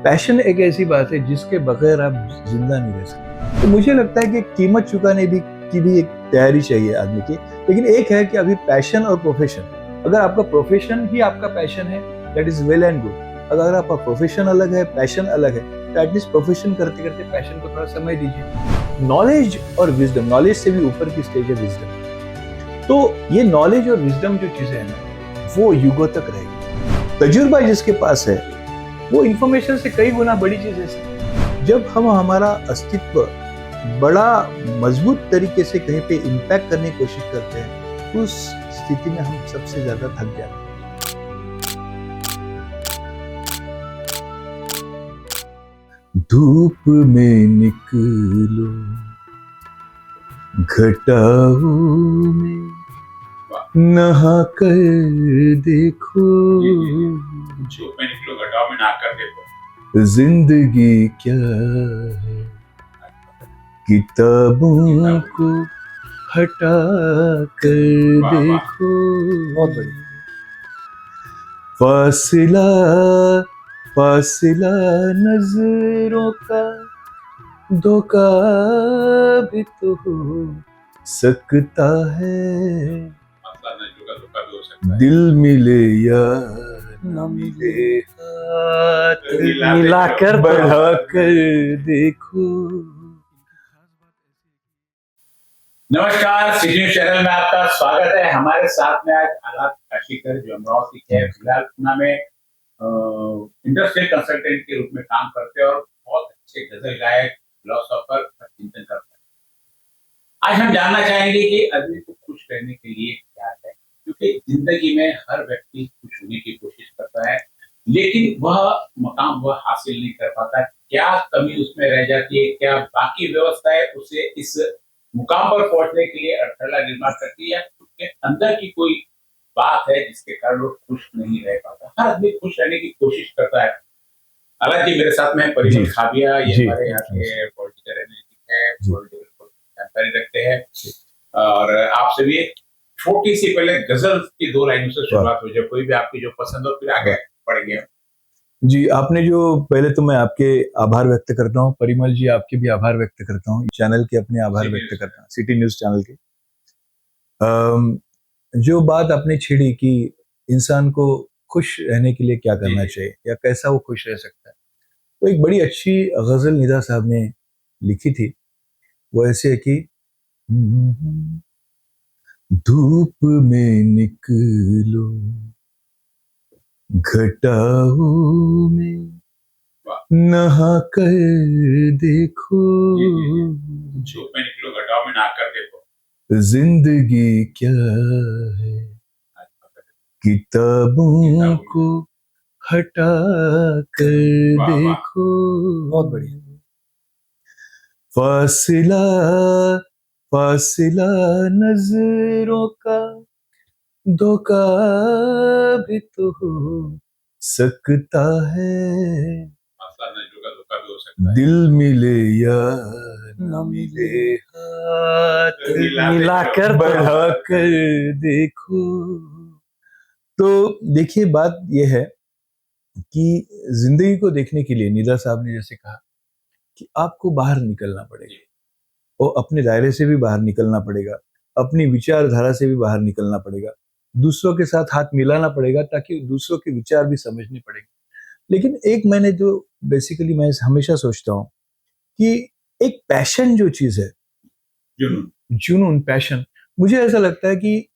Passion एक ऐसी बात है जिसके बगैर आप जिंदा नहीं रह सकते। तो मुझे लगता है कि कीमत चुकाने की भी एक तैयारी चाहिए आदमी की। लेकिन एक है कि अभी पैशन और प्रोफेशन, अगर आपका प्रोफेशन ही आपका पैशन है, that is well and good. अगर आपका प्रोफेशन अलग है, पैशन अलग है, तो एटलीस्ट प्रोफेशन करते करते पैशन को थोड़ा समय दीजिए। नॉलेज और विजडम, नॉलेज से भी ऊपर की स्टेज है विजडम। तो ये नॉलेज और विजडम जो चीजें हैं ना, वो युगों तक रहेगी। तजुर्बा जिसके पास है वो इंफॉर्मेशन से कई गुना बड़ी चीज है। जब हम हमारा अस्तित्व बड़ा मजबूत तरीके से कहीं पे इम्पैक्ट करने की कोशिश करते हैं, उस स्थिति में हम सबसे ज्यादा थक जाते हैं। धूप में निकलो, घटाओं में नहा कर देखो, धूप में निकलो, घटाओं में नहा कर देखो, जिंदगी क्या है किताबों को हटा कर देखो। बहुत बढ़िया। फासिला फासिला नजरों का धोखा भी तो हो सकता है, दिल मिले या न मिले, हाथ मिलाकर बढ़ा कर देखो। नमस्कार, सिटी न्यूज़ चैनल में आपका स्वागत है। हमारे साथ में आज आलाप काशीकर जो अमरावती के फिलहाल पुणे में इंडस्ट्रियल कंसल्टेंट के रूप में काम करते हैं और बहुत अच्छे गजल गायक, फिलोसोफर और चिंतन करते हैं। आज हम जानना चाहेंगे कि आदमी को खुश रहने के लिए क्या है, क्योंकि जिंदगी में हर व्यक्ति खुश होने की कोशिश करता है, लेकिन वह मकाम वह हासिल नहीं कर पाता। क्या कमी उसमें रह जाती है, क्या बाकी व्यवस्था है उसे इस मुकाम पर पहुंचने के लिए अड़थला निर्माण करती है, या उसके अंदर की कोई बात है जिसके कारण वो खुश नहीं रह पाता। हर आदमी खुश रहने की कोशिश करता है। हालांकि मेरे साथ में परिमल खाबिया, ये हमारे यहाँ के पॉलिटिकल एनालिस्ट है, पॉलिटिकल जानकारी रखते हैं, और आपसे भी एक छोटी सी पहले गजल की दो लाइनों से शुरुआत हो जाए, कोई भी आपकी जो पसंद हो, फिर आगे बढ़ेंगे। जी, आपने जो पहले तो मैं आपके आभार व्यक्त करता हूँ, परिमल जी आपके भी आभार व्यक्त करता हूँ, चैनल के अपने आभार व्यक्त करता हूँ, सिटी न्यूज़ चैनल के। जो बात आपने छेड़ी कि इंसान को खुश रहने के लिए क्या करना चाहिए या कैसा वो खुश रह सकता है, तो एक बड़ी अच्छी गजल निदा साहब ने लिखी थी। वो ऐसे है कि धूप में निकलो, घटाओं में नहा कर देखो, धूप में निकलो, घटाओं में नहा कर देखो, जिंदगी क्या है किताबों को हटा कर देखो। बहुत बढ़िया। फासिला फासिला नजरों का धोखा भी तो हो सकता है, दिल मिले या न मिले, हाथ मिलाकर बढ़ा कर देखो। तो देखिए, बात यह है कि जिंदगी को देखने के लिए निदा साहब ने जैसे कहा कि आपको बाहर निकलना पड़ेगा, और अपने दायरे से भी बाहर निकलना पड़ेगा, अपनी विचारधारा से भी बाहर निकलना पड़ेगा, दूसरों के साथ हाथ मिलाना पड़ेगा ताकि दूसरों के विचार भी समझने पड़ेंगे। लेकिन एक मैंने जो बेसिकली मैं हमेशा सोचता हूँ कि एक पैशन जो चीज है, जुनून, पैशन, मुझे ऐसा लगता है कि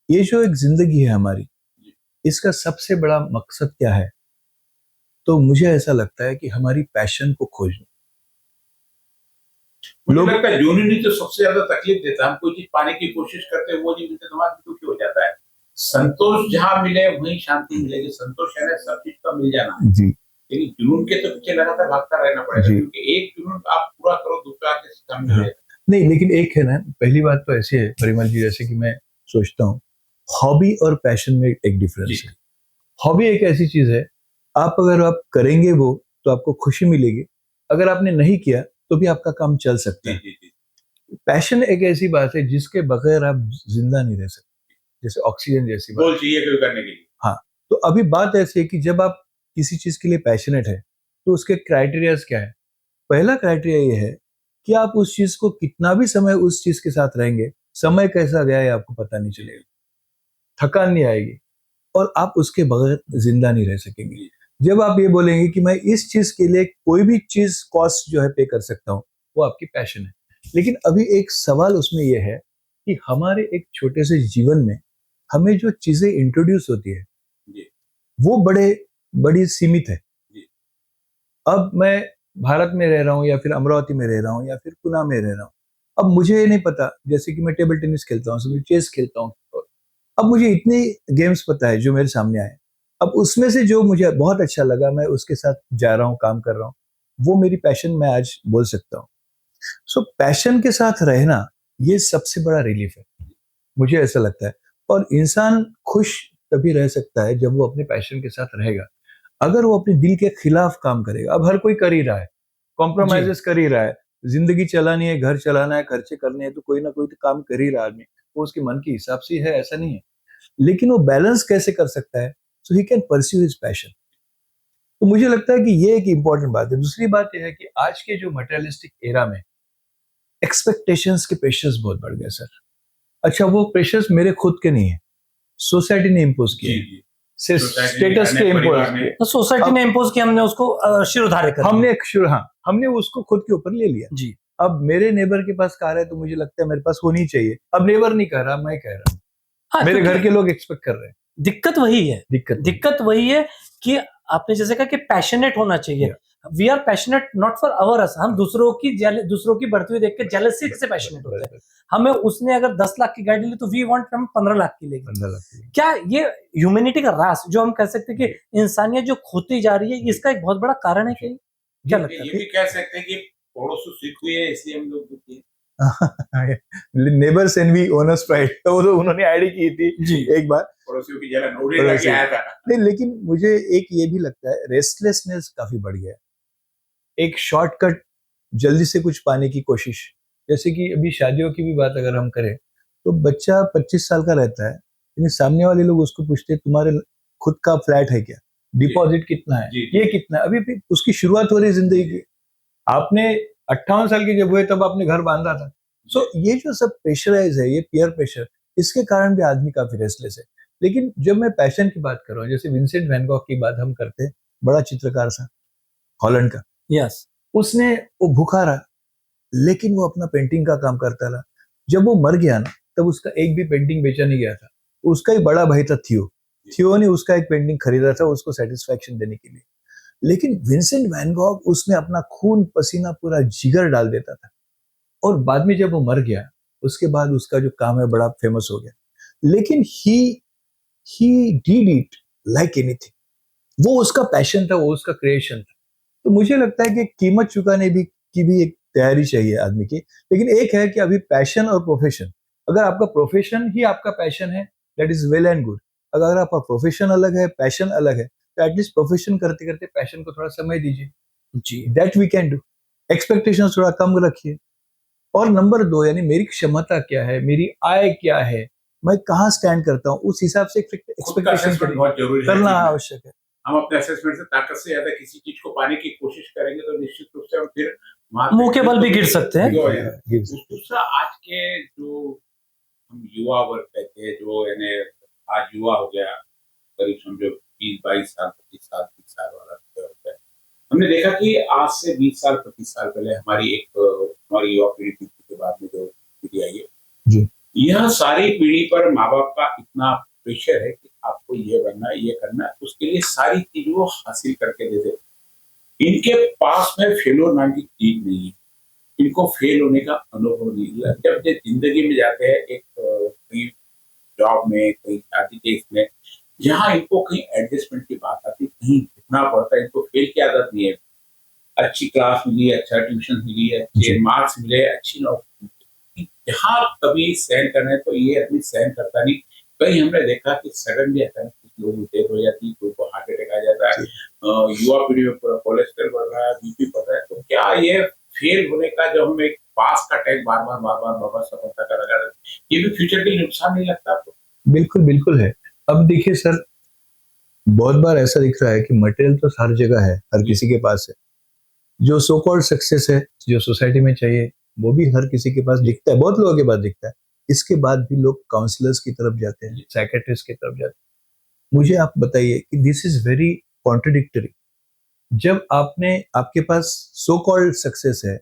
ये जो एक जिंदगी है हमारी, इसका सबसे बड़ा मकसद क्या है, तो मुझे ऐसा लगता है कि हमारी पैशन को खोजना। मुझे लगता है जुनून ही तो सबसे ज्यादा तकलीफ देता है। हम कोई चीज पाने की कोशिश करते हैं, वो नहीं मिलते तो आदमी दुखी हो जाता है। संतोष जहां मिले वहीं शांति मिलेगी। संतोष है ना सब चीज का मिल जाना जी, लेकिन जुनून के तो पीछे लगातार भागता रहना पड़ेगा, क्योंकि एक जुनून आप पूरा करो, दूसरा आके सामने आ जाएगा। नहीं, लेकिन एक है ना, पहली बात तो ऐसी है परिमल जी, जैसे कि मैं सोचता हूँ हॉबी और पैशन में एक डिफरेंस है। हॉबी एक ऐसी चीज है, अगर आप करेंगे वो तो आपको खुशी मिलेगी, अगर आपने नहीं किया तो भी आपका काम चल सकता है। पैशन एक ऐसी बात है जिसके बगैर आप जिंदा नहीं रह सकते, जैसे ऑक्सीजन जैसी बात चाहिए करने के लिए। हाँ, तो अभी बात ऐसी है कि जब आप किसी चीज के लिए पैशनेट है तो उसके क्राइटेरियाज क्या है? पहला क्राइटेरिया ये है कि आप उस चीज को कितना भी समय उस चीज के साथ रहेंगे, समय कैसा गया है आपको पता नहीं चलेगा, थकान नहीं आएगी और आप उसके बगैर जिंदा नहीं रह सकेंगे। जब आप ये बोलेंगे कि मैं इस चीज के लिए कोई भी चीज कॉस्ट जो है पे कर सकता हूँ, वो आपकी पैशन है। लेकिन अभी एक सवाल उसमें यह है कि हमारे एक छोटे से जीवन में हमें जो चीजें इंट्रोड्यूस होती है वो बड़ी सीमित है। अब मैं भारत में रह रहा हूँ या फिर अमरावती में रह रहा हूँ या फिर पुणे में रह रहा हूँ, अब मुझे ये नहीं पता, जैसे कि मैं टेबल टेनिस खेलता हूँ, चेस खेलता हूँ, अब मुझे इतने गेम्स पता है जो मेरे सामने आए, अब उसमें से जो मुझे बहुत अच्छा लगा मैं उसके साथ जा रहा हूँ, काम कर रहा हूँ, वो मेरी पैशन मैं आज बोल सकता हूँ। सो पैशन के साथ रहना ये सबसे बड़ा रिलीफ है, मुझे ऐसा लगता है। और इंसान खुश तभी रह सकता है जब वो अपने पैशन के साथ रहेगा। अगर वो अपने दिल के खिलाफ काम करेगा, अब हर कोई कर ही रहा है, कॉम्प्रोमाइजेस कर ही रहा है, जिंदगी चलानी है, घर चलाना है, खर्चे करने हैं, तो कोई ना कोई तो काम कर ही रहा आदमी, वो उसके मन के हिसाब से है, ऐसा नहीं है। लेकिन वो बैलेंस कैसे कर सकता है? So he can pursue his passion. तो मुझे लगता है कि ये एक इंपॉर्टेंट बात है। दूसरी बात यह है कि आज के जो मटेरियलिस्टिक एरा में एक्सपेक्टेशंस के प्रेशर्स बहुत बढ़ गए सर। अच्छा, वो प्रेशर्स मेरे खुद के नहीं है, सोसाइटी ने इम्पोज किए, स्टेटस के इम्पोज किए, तो सोसाइटी ने इम्पोज किया, हमने उसको शिरोधार्य कर हमने हमने उसको खुद के ऊपर ले लिया जी। अब मेरे नेबर के पास कार है तो मुझे लगता है मेरे पास होनी चाहिए। अब नेबर नहीं कह रहा, मैं कह रहा हूँ। हाँ, मेरे घर के लोग एक्सपेक्ट कर रहे हैं। दिक्कत वही है, दिक्कत वही है कि आपने जैसे कहा कि पैशनेट होना चाहिए। We are passionate not for our us, हम दूसरों की बढ़ती हुई देख के जेलसी से पैशनेट होते हैं। हमें उसने अगर 10 लाख की गाड़ी ली तो वी वांट हम 15 लाख की लेंगे। क्या ये ह्यूमैनिटी का रास जो हम कह सकते हैं कि इंसानियत जो खोती जा रही है, इसका एक बहुत बड़ा कारण है? कहीं क्या लगता है? ये भी कह सकते हैं कि पड़ोस से सीख हुई है इसलिए हम लोग दुखी हैं। नेबर्स एनवी ओनर्स प्राइड, वो तो उन्होंने आईडी की थी जी एक बार, पड़ोसियों की जलन उड़े लगी आया था। नहीं, लेकिन मुझे एक ये भी लगता है रेस्टलेसनेस काफी बढ़ गया है, एक शॉर्टकट, जल्दी से कुछ पाने की कोशिश। जैसे कि अभी शादियों की भी बात अगर हम करें तो बच्चा 25 साल का रहता है, लेकिन सामने वाले लोग उसको पूछते हैं तुम्हारे खुद का फ्लैट है क्या, डिपॉजिट कितना है, ये कितना है, अभी उसकी शुरुआत हो रही है जिंदगी की। आपने 58 साल के जब हुए तब आपने घर बांधा था। सो ये जो सब प्रेशराइज है, ये पीयर प्रेशर, इसके कारण भी आदमी काफी रेस्टलेस है। लेकिन जब मैं पैशन की बात कर रहा हूँ, जैसे विंसेंट वैन गॉग की बात हम करते हैं, बड़ा चित्रकार था हॉलैंड का, यस, उसने वो भूखा रहा लेकिन वो अपना पेंटिंग का काम करता रहा। जब वो मर गया ना, तब उसका एक भी पेंटिंग बेचा नहीं गया था। उसका ही बड़ा भाई था थियो ने उसका एक पेंटिंग खरीदा था उसको सेटिस्फैक्शन देने के लिए। लेकिन विंसेंट वैन गॉग उसमें अपना खून पसीना पूरा जिगर डाल देता था, और बाद में जब वो मर गया उसके बाद उसका जो काम है बड़ा फेमस हो गया। लेकिन he did it like anything, वो उसका पैशन था, वो उसका क्रिएशन था। तो मुझे लगता है कि कीमत चुकाने की भी एक तैयारी चाहिए आदमी की। लेकिन एक है कि अभी पैशन और प्रोफेशन, अगर आपका प्रोफेशन ही आपका पैशन है, that is well and good. अगर आपका प्रोफेशन अलग है, पैशन अलग है, तो एटलीस्ट प्रोफेशन करते करते पैशन को थोड़ा समय दीजिए जी, that we can do. Expectation थोड़ा कम रखिए। और नंबर 2, यानी मेरी क्षमता क्या है, मेरी आय क्या है, मैं कहाँ स्टैंड करता हूँ, उस हिसाब से एक्सपेक्टेशन बहुत जरूरी करना आवश्यक है। हम अपने असेसमेंट से ताकत से ज्यादा किसी चीज को पाने की कोशिश करेंगे तो निश्चित रूप से हम फिर मुंह के बल भी गिर सकते हैं। दूसरा, आज के जो हम युवा वर्ग कहते हैं, जो यानी आज युवा हो गया, करीब समझो 20-22 साल 25 साल 30 साल वाला होता है, हमने देखा कि आज से 20 साल 25 साल पहले हमारी युवा पीढ़ी के बाद में जो पीढ़ी आई है, यह सारी पीढ़ी पर माँ बाप का इतना प्रेशर है कि आपको ये बनना ये करना, उसके लिए सारी चीज वो हासिल करके दे दे। इनके पास में फेलोर नाम की चीज नहीं है, इनको फेल होने का अनुभव नहीं हुआ। जब ये जिंदगी में जाते हैं एक कहीं जॉब में, कहीं शादी के इसमें, जहाँ इनको कहीं एडजस्टमेंट की बात आती, कहीं झुकना पड़ता है, इनको फेल की आदत नहीं है। अच्छी क्लास मिली, अच्छा ट्यूशन मिली, अच्छे मार्क्स मिले, अच्छी नौकरी, जहाँ कभी सहन करना है तो ये आदमी सहन करता नहीं। कहीं हमने देखा कि सडनली अचानक कुछ लोगों की डेथ हो जाती है, कोई को हार्ट अटैक आ जाता है, युवा पीढ़ी में पूरा कोलेस्ट्रॉल बढ़ रहा है, बीपी बढ़ रहा है। तो क्या ये फेल होने का जो हम एक पास का टैग बार बार सफलता का लगा रहे, ये भी फ्यूचर के लिए नुकसान नहीं लगता आपको? बिल्कुल बिल्कुल है। अब देखिए सर, बहुत बार ऐसा दिख रहा है कि मटेरियल तो हर जगह है, हर किसी के पास है। जो सो कॉल्ड सक्सेस है, जो सोसाइटी में चाहिए, वो भी हर किसी के पास दिखता है, बहुत लोगों के पास दिखता है। इसके बाद भी लोग काउंसलर्स की तरफ जाते हैं, साइकेट्रिस्ट की तरफ जाते हैं। मुझे आप बताइए कि दिस इज वेरी कॉन्ट्रडिक्टरी। जब आपके पास सो कॉल्ड सक्सेस है,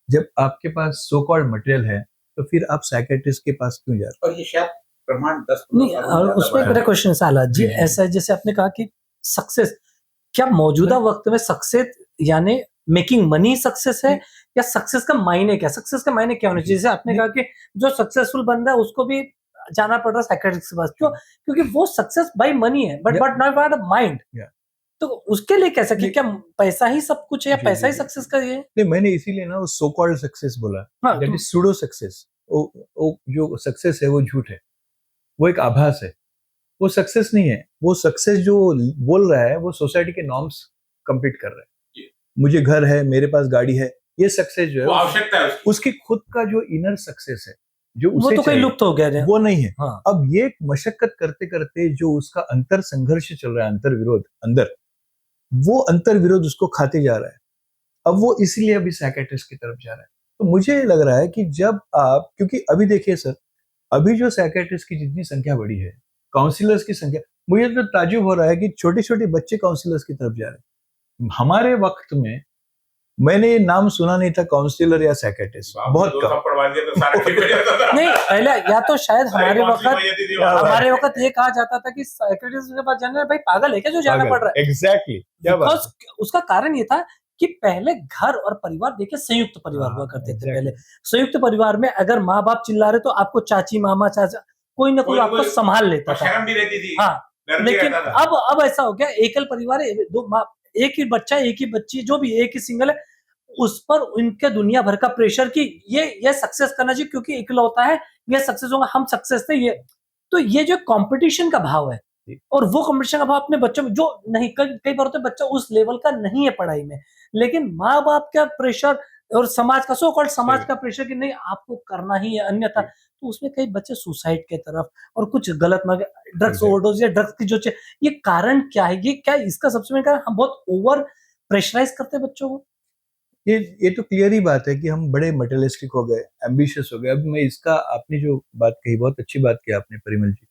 जब आपके पास सो कॉल्ड मटेरियल है, तो फिर आप साइकेट्रिस्ट के पास क्यों जा रहे हैं? और ये शायद प्रमाण 10 नहीं, और उसमें मेरा क्वेश्चन साला जी ऐसा है, जैसे आपने कहा कि सक्सेस क्या मौजूदा वक्त में सक्सेस यानी मेकिंग मनी सक्सेस है, या सक्सेस का मायने क्या, सक्सेस का मायने क्या होना चाहिए? जैसे आपने कहा कि जो सक्सेसफुल बंदा है उसको भी जाना पड़ रहा है साइकियाट्रिस्ट के पास, क्यों? क्योंकि वो सक्सेस बाय मनी है, but not by the mind. तो उसके लिए कैसा कि क्या पैसा ही सब कुछ है, या पैसा ही सक्सेस का ये? नहीं, मैंने इसीलिए ना सो कॉल्ड सक्सेस बोला, दैट इज सूडो सक्सेस। वो जो सक्सेस है वो झूठ है, वो एक आभास है, वो सक्सेस नहीं है। वो सक्सेस जो बोल रहा है वो सोसाइटी के नॉर्म्स कंप्लीट कर रहा है। मुझे घर है, मेरे पास गाड़ी है, ये सक्सेस जो है वो आवश्यकता है उसकी खुद का जो इनर सक्सेस है, जो वो उसे तो कहीं लुप्त हो गया है, वो नहीं है। हाँ। अब ये मशक्कत करते करते जो उसका अंतर संघर्ष चल रहा है, अंतर विरोध अंदर, वो अंतर विरोध उसको खाते जा रहा है। अब वो इसलिए अभी साइकियाट्रिस्ट की तरफ जा रहा है। तो मुझे लग रहा है कि जब आप, क्योंकि अभी देखिए सर, अभी जो साइकियाट्रिस्ट की जितनी संख्या बढ़ी है, काउंसलर्स की संख्या, मुझे तो ताज्जुब हो रहा है कि छोटे छोटे बच्चे काउंसलर्स की तरफ जा रहे हैं। हमारे वक्त में मैंने ये नाम सुना नहीं था, काउंसलर या साइकियाट्रिस्ट, बहुत कम। नहीं, पहले या तो शायद हमारे वक्त ये कहा जाता था कि साइकियाट्रिस्ट के पास जाना है, भाई पागल है क्या जो जाना पड़ रहा है? एग्जैक्टली, क्या बात है? उसका कारण ये था कि पहले घर और परिवार देखिए संयुक्त परिवार हुआ करते थे। पहले संयुक्त परिवार में अगर माँ बाप चिल्ला रहे तो आपको चाची, मामा, चाचा, कोई ना कोई आपको संभाल लेता था, शर्म भी रहती थी। हाँ। लेकिन अब ऐसा हो गया, एकल परिवार है, एक ही बच्चा, एक ही बच्ची, जो भी एक ही सिंगल है, उस पर उनके दुनिया भर का प्रेशर कि ये सक्सेस करना चाहिए क्योंकि इकलौता है, ये सक्सेस होगा, हम सक्सेस थे ये। तो ये जो कंपटीशन का भाव है, और वो कंपटीशन का भाव अपने बच्चों में जो नहीं, कई बार होता है बच्चा उस लेवल का नहीं है पढ़ाई में, लेकिन माँ बाप का प्रेशर और समाज का, सो कॉल्ड समाज का प्रेशर कि नहीं आपको करना ही है, अन्यथा, तो उसमें कई बच्चे सुसाइड के तरफ और कुछ गलत ड्रग्स ओवरडोज या ड्रग्स की जो ये कारण क्या है, ये क्या इसका सबसे बड़ा कारण हम बहुत ओवर प्रेशराइज करते हैं बच्चों को। ये तो क्लियर ही बात है कि हम बड़े मटेरियलिस्टिक हो गए, एम्बिशियस हो गए। अब मैं इसका, आपने जो बात कही, बहुत अच्छी बात की आपने परिमल जी,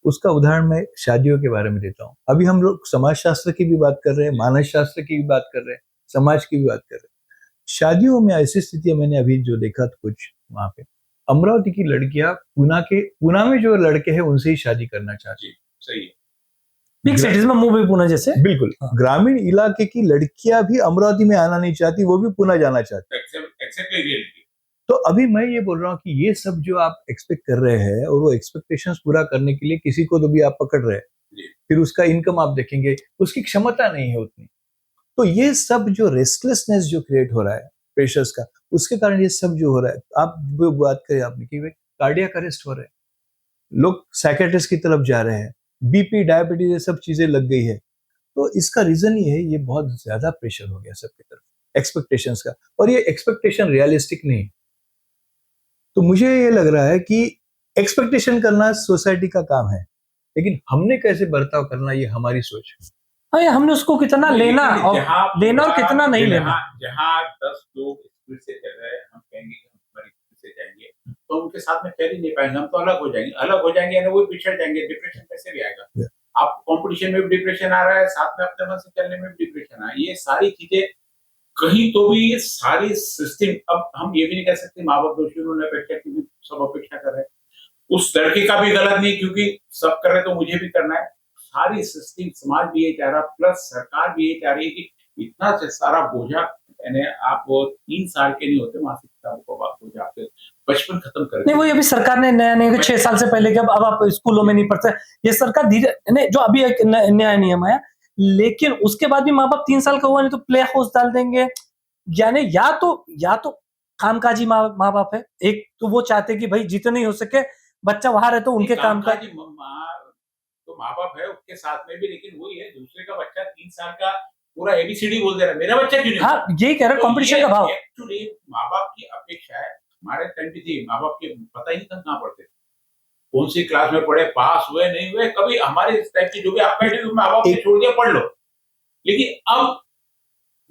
उसका उदाहरण मैं शादियों के बारे में देता हूँ। अभी हम लोग समाजशास्त्र की भी बात कर रहे हैं, मानस शास्त्र की भी बात कर रहे हैं, समाज की भी बात कर रहे हैं। शादियों में ऐसी स्थितियां मैंने अभी जो देखा था कुछ वहां पे, अमरावती की लड़कियां पूना में जो लड़के हैं उनसे ही शादी करना चाहती है। सही है। बिग सिटीज में, मुंबई, पुणे जैसे, बिल्कुल। ग्रामीण इलाके की लड़कियां भी अमरावती में आना नहीं चाहती, वो भी पुणे जाना चाहती। तो अभी मैं ये बोल रहा हूँ कि ये सब जो आप एक्सपेक्ट कर रहे हैं, और वो एक्सपेक्टेशंस पूरा करने के लिए किसी को तो भी आप पकड़ रहे हैं, फिर उसका इनकम आप देखेंगे, उसकी क्षमता नहीं है उतनी। तो ये सब जो रेस्टलेसनेस जो क्रिएट हो रहा है, प्रेशर्स का, उसके कारण ये सब जो हो रहा है। आप बात करें आपने कि कार्डियक अरेस्ट हो रहे हैं, लोग साइकियाट्रिस्ट की तरफ जा रहे हैं, बीपी, डायबिटीज, ये सब चीजें लग गई है। तो इसका रीजन ये है, ये बहुत ज्यादा प्रेशर हो गया सबकी तरफ एक्सपेक्टेशंस का, और ये एक्सपेक्टेशन रियलिस्टिक नहीं। तो मुझे ये लग रहा है कि एक्सपेक्टेशन करना सोसाइटी का काम है, लेकिन हमने कैसे बर्ताव करना, ये हमारी सोच है। हमने उसको कितना लेना और कितना नहीं लेना। जहाँ 10 लोग स्पीड से चल रहे हैं, हम कहेंगे कि हम हमारी स्पीड से जाएंगे, तो उनके साथ में चल ही नहीं पाएंगे, हम तो अलग हो जाएंगे यानी वो पिछड़ जाएंगे, डिप्रेशन कैसे भी आएगा। आप कंपटीशन में भी डिप्रेशन आ रहा है, साथ में अपने मन से चलने में भी डिप्रेशन आ रहा है। ये सारी चीजें कहीं तो भी सारी सिस्टम, अब हम ये भी नहीं कह सकते माँ बाप दोषी, उन्होंने अपेक्षा की, सब अपेक्षा कर रहे हैं, उस लड़के का भी गलत नहीं क्योंकि सब कर रहे तो मुझे भी करना है। सारी सिस्टम, समाज भी ये चाह रहा, प्लस सरकार भी ये चाह रही है कि इतना सारा बोझा, यानी आप 3 साल के नहीं होते मासिक किताबों का बोझा, आपके बचपन खत्म कर नहीं, वही अभी सरकार ने नया नहीं, 6 साल से पहले अब आप स्कूलों में नहीं पढ़ते, ये सरकार धीरे, जो अभी एक नया नियम आया, लेकिन उसके बाद भी माँ बाप 3 साल का हुआ नहीं तो प्ले हाउस डाल देंगे। यानी या तो कामकाजी माँ बाप है, एक तो वो चाहते कि भाई जितने हो सके बच्चा वहां रहे तो उनके काम का, तो माँ बाप है उसके साथ में भी, लेकिन वही है, दूसरे का बच्चा 3 साल का पूरा एबीसीडी बोल दे रहा है, मेरा बच्चा क्यों नहीं? हाँ, यही कह रहा है, कंपटीशन का भाव। एक्चुअली माँ बाप की अपेक्षा है, हमारे टाइम पे थी, माँ बाप के पता ही नहीं था कहाँ पढ़ते थे, कौन सी क्लास में पढ़े, पास हुए नहीं हुए, कभी हमारे इस टाइप की जो भी आप बैठे माँ बाप ने छोड़ दिया पढ़ लो, लेकिन अब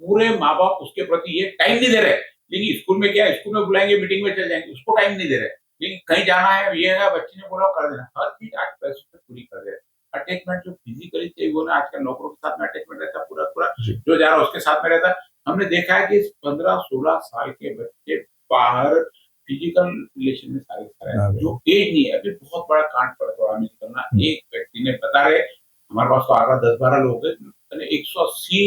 पूरे माँ बाप उसके प्रति ये टाइम नहीं दे रहे। लेकिन स्कूल में क्या है, स्कूल में बुलाएंगे, मीटिंग में चल जाएंगे, उसको टाइम नहीं दे रहे। लेकिन कहीं जाना है, ये है, बच्चे ने बोला कर देना, हर चीज आज पैसों से पूरी कर दे रहे। अटैचमेंट जो फिजिकली चाहिए वो ना, आजकल नौकरों के साथ में अटैचमेंट रहता है, पूरा पूरा जो जा रहा है उसके साथ में रहता है। हमने देखा है कि 15-16 साल के बच्चे बाहर फिजिकल रिलेशन में सारे जो एज नहीं है, अभी बहुत बड़ा कांड पड़ा करना। एक व्यक्ति ने बता रहे, हमारे पास तो आगरा 10-12 लोग हैं, 180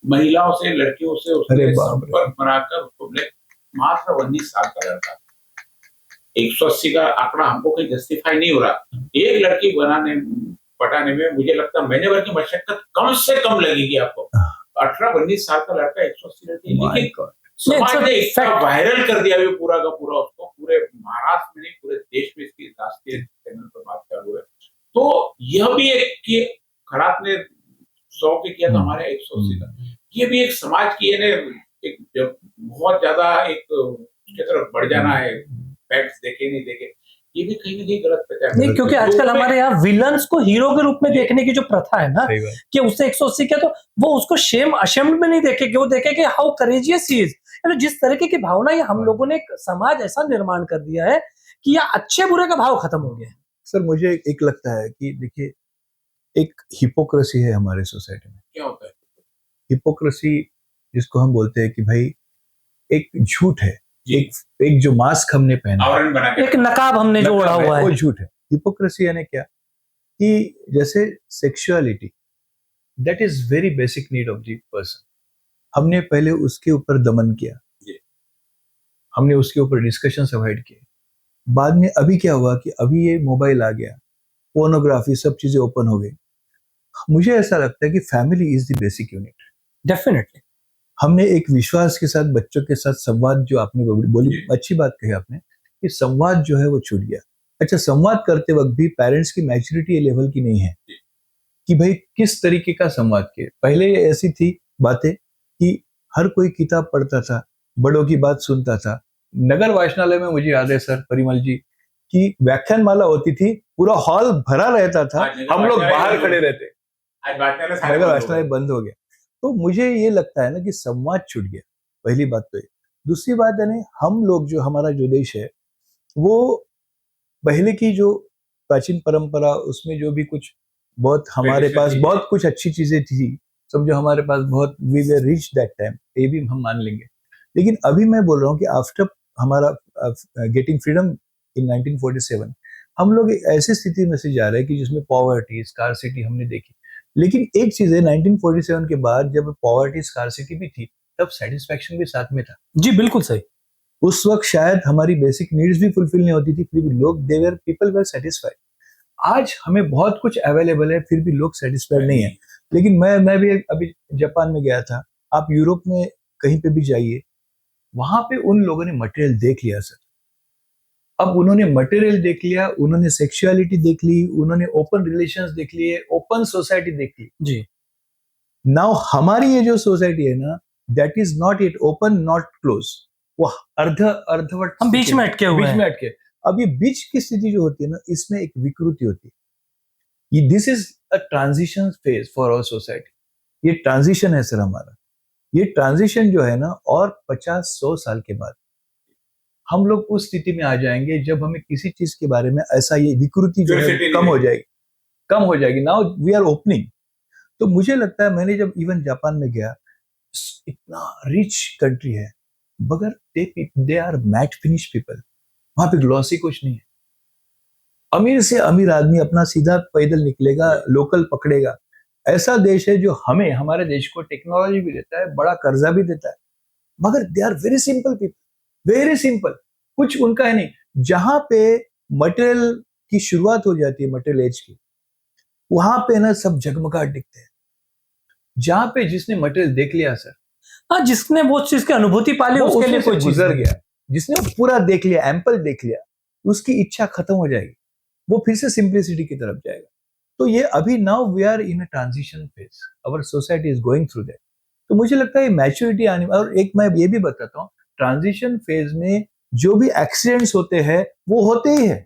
महिलाओं से, लड़कियों से उसने संपर्क बनाकर उसको मात्र 19 साल का लड़का। 180 का आंकड़ा हमको कहीं जस्टिफाई नहीं हो रहा। एक लड़की पटाने में मुझे लगता है महीने भर की मशक्कत कम से कम लगेगी आपको। 18-19 साल का लड़का 180 लड़की, लेकिन समाज ने इतना वायरल कर दिया ये पूरा का पूरा, उसको पूरे महाराष्ट्र में नहीं पूरे देश में इसकी राष्ट्रीय चैनल पर बात चालू है। तो यह भी एक कि खराब ने 100 के किया था, हमारे 180 का, ये भी एक समाज की एक बहुत ज्यादा एक उसके तरफ बढ़ जाना है, फैक्ट्स देखे नहीं देखे, ये भी कहीं ना कहीं गलत प्रचार नहीं, क्योंकि आजकल हमारे यहाँ विलन्स को हीरो के रूप में देखने की जो प्रथा है ना, कि उससे 180 किया तो वो उसको अशेम्ड में नहीं देखे कि वो देखे कि हाउ करेजियस ही इज। जिस तरीके की भावना ये हम लोगों ने एक समाज ऐसा निर्माण कर दिया है कि यह अच्छे बुरे का भाव खत्म हो गया है। सर मुझे एक लगता है कि देखिए, एक हिपोक्रेसी है हमारे सोसाइटी में। क्या होता है हिपोक्रेसी? जिसको हम बोलते हैं कि भाई एक झूठ है, एक जो मास्क हमने पहना, एक नकाब हमने जो ओढ़ा हुआ है, वो झूठ है। हिपोक्रेसी यानी क्या कि जैसे sexuality, that is very basic need of the person. हमने पहले उसके ऊपर दमन किया, हमने उसके ऊपर डिस्कशन अवॉइड किए। बाद में अभी क्या हुआ कि अभी ये मोबाइल आ गया, पोर्नोग्राफी, सब चीजें ओपन हो गई। मुझे ऐसा लगता है कि family is the basic unit. Definitely हमने एक विश्वास के साथ बच्चों के साथ संवाद, जो आपने बोली अच्छी बात कही आपने, कि संवाद जो है वो छूट गया। अच्छा, संवाद करते वक्त भी पेरेंट्स की मैच्योरिटी लेवल की नहीं है कि भाई किस तरीके का संवाद किए। पहले ऐसी थी बातें कि हर कोई किताब पढ़ता था, बड़ों की बात सुनता था। नगर वाचनालय में मुझे याद है सर परिमल जी की व्याख्यान माला होती थी, पूरा हॉल भरा रहता था, हम लोग बाहर खड़े रहते। नगर वाचनालय बंद हो गया। तो मुझे ये लगता है ना कि संवाद छूट गया, पहली बात तो ये। दूसरी बात है ना, हम लोग जो हमारा जो देश है वो पहले की जो प्राचीन परंपरा, उसमें जो भी कुछ बहुत हमारे पास बहुत कुछ अच्छी चीजें थी, समझो हमारे पास बहुत, we were rich that time, ये भी हम मान लेंगे। लेकिन अभी मैं बोल रहा हूँ कि आफ्टर हमारा गेटिंग फ्रीडम इन 1947, हम लोग ऐसी स्थिति में से जा रहे हैं कि जिसमें पॉवर्टी, स्कार्सिटी हमने देखी। लेकिन एक चीज है, 1947 के बाद जब पॉवर्टी, स्कार्सिटी भी थी, तब सेटिस्फैक्शन भी साथ में था। जी बिल्कुल सही। उस वक्त शायद हमारी बेसिक नीड्स भी फुलफिल नहीं होती थी, फिर भी लोग पीपल वर सेटिस्फाइड। आज हमें बहुत कुछ अवेलेबल है, फिर भी लोग सेटिस्फाइड नहीं है। लेकिन मैं भी अभी जापान में गया था, आप यूरोप में कहीं पे भी जाइए, वहां पे उन लोगों ने मटेरियल देख लिया सर। अब उन्होंने मटेरियल देख लिया, उन्होंने सेक्सुअलिटी देख ली, उन्होंने ओपन रिलेशंस देख लिए, ओपन सोसाइटी देख ली। जी, नाउ हमारी ये जो सोसाइटी है ना, that is not it open not close, वो अर्धवट, हम बीच में अटके हुए हैं। अब ये बीच की स्थिति जो होती है ना, इसमें एक विकृति होती है। This is a transition phase for our society. ये ट्रांजिशन है सर हमारा। ये ट्रांजिशन जो है ना, और 50-100 साल के बाद हम लोग उस स्थिति में आ जाएंगे जब हमें किसी चीज के बारे में ऐसा, ये विकृति जो है कम हो जाएगी। Now we are opening. तो मुझे लगता है, मैंने जब इवन जापान में गया, इतना रिच कंट्री है, मगर they are matte finish people. वहां पे ग्लॉसी कुछ नहीं है। अमीर से अमीर आदमी अपना सीधा पैदल निकलेगा, लोकल पकड़ेगा। ऐसा देश है जो हमारे देश को टेक्नोलॉजी भी देता है, बड़ा कर्जा भी देता है, मगर they are very simple people, very simple. कुछ उनका है नहीं। जहां पे मटेरियल की शुरुआत हो जाती है, मटेरियल एज की, वहां पे ना सब जगमगाहट दिखते हैं। जहां पे जिसने मटेरियल देख लिया सर, हाँ, जिसने वो चीज की अनुभूति पाली, उसके लिए कोई गुजर गया। जिसने पूरा देख लिया, एम्पल देख लिया, उसकी इच्छा खत्म हो जाएगी, वो फिर से सिंप्लिसिटी की तरफ जाएगा। तो ये अभी now we are in a transition phase, our society is going through that. तो मुझे लगता है मैच्योरिटी आने, और एक मैं ये भी बताता हूँ, ट्रांजिशन फेज में जो भी एक्सीडेंट्स होते हैं वो होते ही है।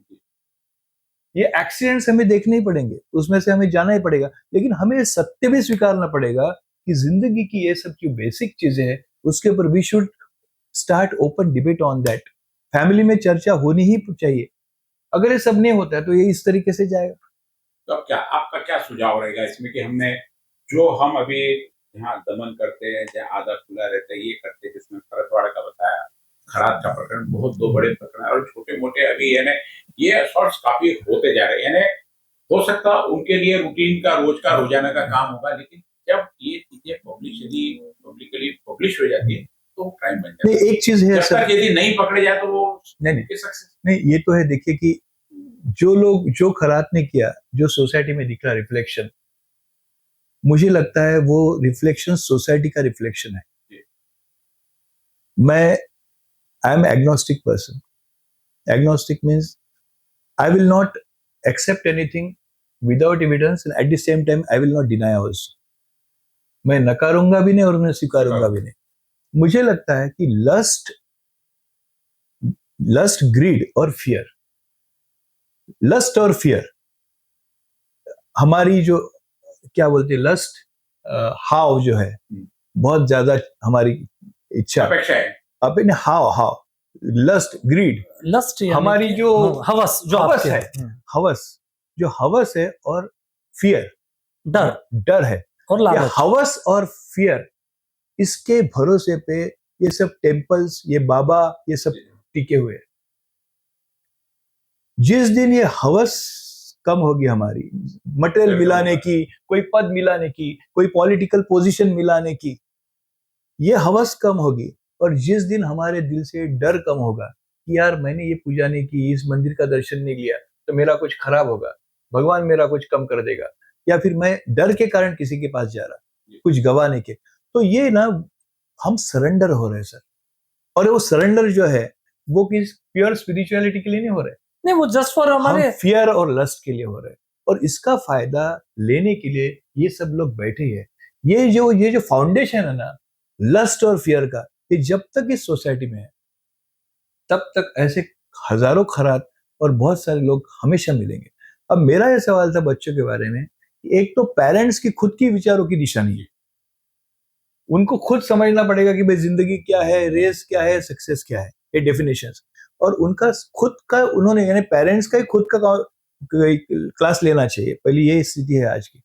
ये एक्सीडेंट्स हमें देखने ही पड़ेंगे, उसमें से हमें जाना ही पड़ेगा, लेकिन हमें सत्य भी स्वीकारना पड़ेगा कि जिंदगी की ये सब जो बेसिक चीजें हैं उसके ऊपर we should start open debate on that. Family में चर्चा होनी ही चाहिए। अगर ये सब नहीं होता है तो ये इस तरीके से जाएगा। तो अब क्या आपका क्या सुझाव रहेगा इसमें कि हमने जो हम अभी यहाँ दमन करते हैं, जहाँ आधा खुला रहता है, ये करते हैं, जिसमें खरतवाड़ा का बताया, खरात का प्रकरण, बहुत 2 बड़े प्रकरण और छोटे मोटे अभी यानी ये असॉल्ट्स काफी होते जा रहे हैं। यानी हो सकता उनके लिए रूटीन का रोज का रोजाना का काम होगा, लेकिन जब ये चीजें पब्लिकली पब्लिश हो जाती है तो क्राइम बन जाता है। नहीं, एक चीज है जब सर, तक यदि नहीं पकड़े जाए तो वो नहीं सक्सेस नहीं, ये तो है, देखिए कि जो लोग जो खरात ने किया, जो सोसाइटी में दिख रहा रिफ्लेक्शन, मुझे लगता है वो रिफ्लेक्शन सोसाइटी का रिफ्लेक्शन है। मैं I am agnostic person. Agnostic means I will not accept anything without evidence and at the same time I will not deny also. मैं नकारूंगा भी नहीं और मैं स्वीकारूंगा भी नहीं। मुझे लगता है कि लस्ट ग्रीड और फियर, लस्ट और फियर, हमारी जो क्या बोलते हैं लस्ट, हाव जो है, बहुत ज्यादा हमारी इच्छा, अपेक्षा है। अपने हाव लस्ट ग्रीड, लस्ट हमारी जो हवस, जो हवस आपके है, हवस, जो हवस है, और फियर, डर है, और ये लालच। हवस और फियर, इसके भरोसे पे ये सब टेम्पल्स, ये बाबा, ये सब टिके हुए हैं। जिस दिन ये हवस कम होगी हमारी, मटेरियल मिलाने की, कोई पद मिलाने की, कोई पॉलिटिकल पोजीशन मिलाने की, ये हवस कम होगी, और जिस दिन हमारे दिल से डर कम होगा कि यार मैंने ये पूजा नहीं की, इस मंदिर का दर्शन नहीं लिया तो मेरा कुछ खराब होगा, भगवान मेरा कुछ कम कर देगा, या फिर मैं डर के कारण किसी के पास जा रहा कुछ गवाने के, तो ये ना हम सरेंडर हो रहे हैं सर। और वो सरेंडर जो है वो किस प्योर स्पिरिचुअलिटी के लिए नहीं हो रहे, नहीं, वो जस्ट फॉर हमारे फियर और लस्ट के लिए हो रहे हैं। और इसका फायदा लेने के लिए ये सब लोग बैठे हैं। ये जो फाउंडेशन है ना लस्ट और फियर का, ये जब तक इस सोसाइटी में है तब तक ऐसे हजारों खरात और बहुत सारे लोग हमेशा मिलेंगे। अब मेरा ये सवाल था बच्चों के बारे में, एक तो पेरेंट्स की खुद की विचारों की दिशा नहीं है, उनको खुद समझना पड़ेगा कि भाई जिंदगी क्या है, रेस क्या है, सक्सेस क्या है, ये डेफिनेशंस, और उनका खुद का उन्होंने यानी पेरेंट्स का ही खुद का क्लास लेना चाहिए। पहली ये स्थिति है आज की।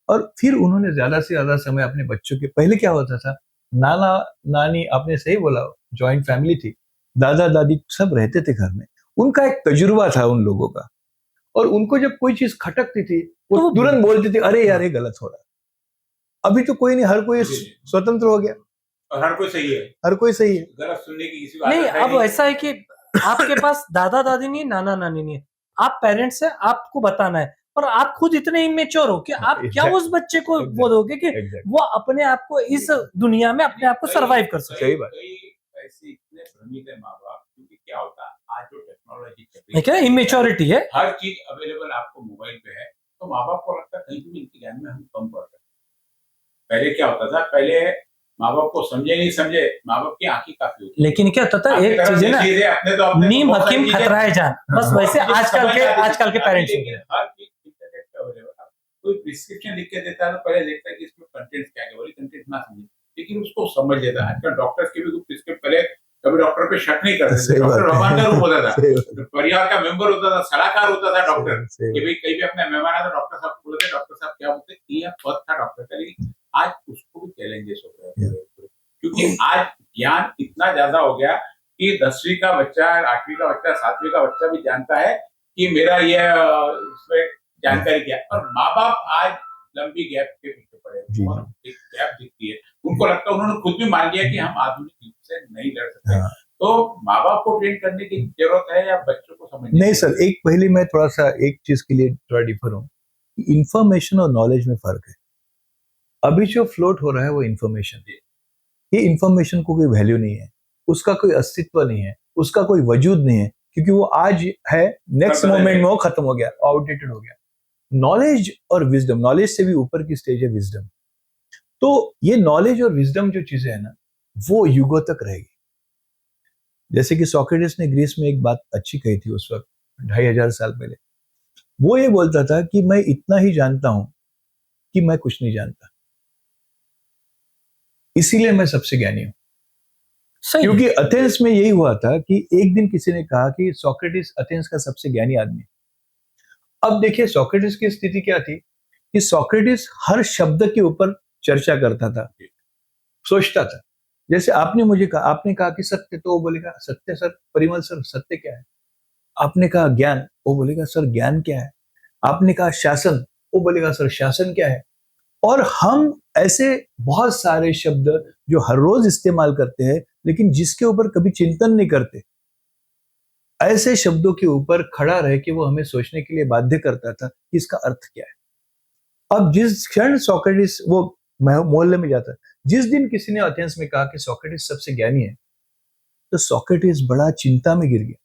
और फिर उन्होंने ज्यादा से ज्यादा समय अपने बच्चों के, पहले क्या होता था, नाना नानी, आपने सही बोला, जॉइंट फैमिली थी, दादा दादी सब रहते थे घर में, उनका एक तजुर्बा था उन लोगों का, और उनको जब कोई चीज खटकती थी वो तुरंत बोलते थे अरे यार ये गलत हो रहा है। अभी तो कोई नहीं, हर कोई स्वतंत्र हो गया और हर कोई सही है, हर कोई सही है, गलत सुनने की किसी बात नहीं। अब ऐसा है कि आपके पास दादा दादी नहीं, नाना नानी नहीं है, आप पेरेंट्स हैं, आपको बताना है, और आप खुद इतने इमेच्योर हो कि आप क्या उस बच्चे को बोलोगे कि वो अपने आप को इस दुनिया में अपने आप को सरवाइव कर सके। सही बात। ऐसे इतने भ्रमित है माँ बाप, क्योंकि क्या होता है आज जो टेक्नोलॉजी चल रही है, क्या इमेच्योरिटी है, हर चीज अवेलेबल आपको मोबाइल पे है, तो माँ बाप को लगता है कहीं भी इनके ज्ञान में हम कम पड़ रहे हैं। पहले क्या होता था, पहले माँ बाप को समझे नहीं समझे, माँ बाप की आंखें काफी होती, लेकिन क्या होता था, एक चीज है ना, नीम हकीम खतराए जान, बस वैसे आजकल के पेरेंट्स हो गए। हर चीज इंटरनेट पे अवेलेबल है। कोई प्रिस्क्रिप्शन लिख के देता है तो पहले देखता है कि इसमें कंटेंट क्या है, वही कंटेंट ना समझे, लेकिन उसको समझ लेता है। आजकल डॉक्टर्स के भी प्रिस्क्रिप्शन, पहले कभी डॉक्टर पे शक नहीं करते थे, डॉक्टर भगवान का रूप होता था, परिवार का मेंबर होता था, सलाहकार होता था डॉक्टर, कि भाई कहीं भी अपना मेहमान आता डॉक्टर साहब को बोलते, डॉक्टर साहब क्या बोलते, ये पद था डॉक्टर का। लेकिन आज उसको भी चैलेंजेस हो रहे हैं, क्योंकि आज ज्ञान इतना ज्यादा हो गया कि 10वीं का बच्चा, 8वीं का बच्चा, 7वीं का बच्चा भी जानता है कि मेरा ये इसमें जानकारी क्या है। और माँ बाप आज लंबी गैप के पीछे पड़े, एक गैप दिखती है, उनको लगता है, उन्होंने खुद भी मान लिया कि हम आधुनिक युग से नहीं लड़ सकते। तो माँ बाप को ट्रेन करने की जरूरत है या बच्चों को समझने? नहीं सर, एक पहले मैं थोड़ा सा एक चीज के लिए थोड़ा डिफर हूँ, इंफॉर्मेशन और नॉलेज में फर्क है। अभी जो फ्लोट हो रहा है वो इंफॉर्मेशन है, ये इंफॉर्मेशन को कोई वैल्यू नहीं है, उसका कोई अस्तित्व नहीं है, उसका कोई वजूद नहीं है, क्योंकि वो आज है, नेक्स्ट मोमेंट में वो खत्म हो गया, आउटडेटेड हो गया। नॉलेज और विजडम, नॉलेज से भी ऊपर की स्टेज है विजडम। तो ये नॉलेज और विजडम जो चीजें है ना, वो युगों तक रहेगी। जैसे कि सोक्रेटिस ने ग्रीस में एक बात अच्छी कही थी उस वक्त, 2500 साल पहले, वो ये बोलता था कि मैं इतना ही जानता हूं कि मैं कुछ नहीं जानता, इसीलिए मैं सबसे ज्ञानी हूं। सही क्योंकि एथेंस में यही हुआ था कि एक दिन किसी ने कहा कि सोक्रेटिस एथेंस का सबसे ज्ञानी आदमी है। अब देखिए सोक्रेटिस की स्थिति क्या थी कि सोक्रेटिस हर शब्द के ऊपर चर्चा करता था, सोचता था। जैसे आपने मुझे कहा, आपने कहा कि सत्य, तो वो बोलेगा सत्य सर, परिमल सर सत्य क्या है? आपने कहा ज्ञान, वो बोलेगा सर ज्ञान क्या है? आपने कहा शासन, वो बोलेगा सर शासन क्या है? और हम ऐसे बहुत सारे शब्द जो हर रोज इस्तेमाल करते हैं लेकिन जिसके ऊपर कभी चिंतन नहीं करते, ऐसे शब्दों के ऊपर खड़ा रह के वो हमें सोचने के लिए बाध्य करता था कि इसका अर्थ क्या है। अब जिस क्षण सोक्रेटिस वो मोहल्ले में जाता, जिस दिन किसी ने एथेंस में कहा कि सोक्रेटिस सबसे ज्ञानी है, तो सोक्रेटिस बड़ा चिंता में गिर गया।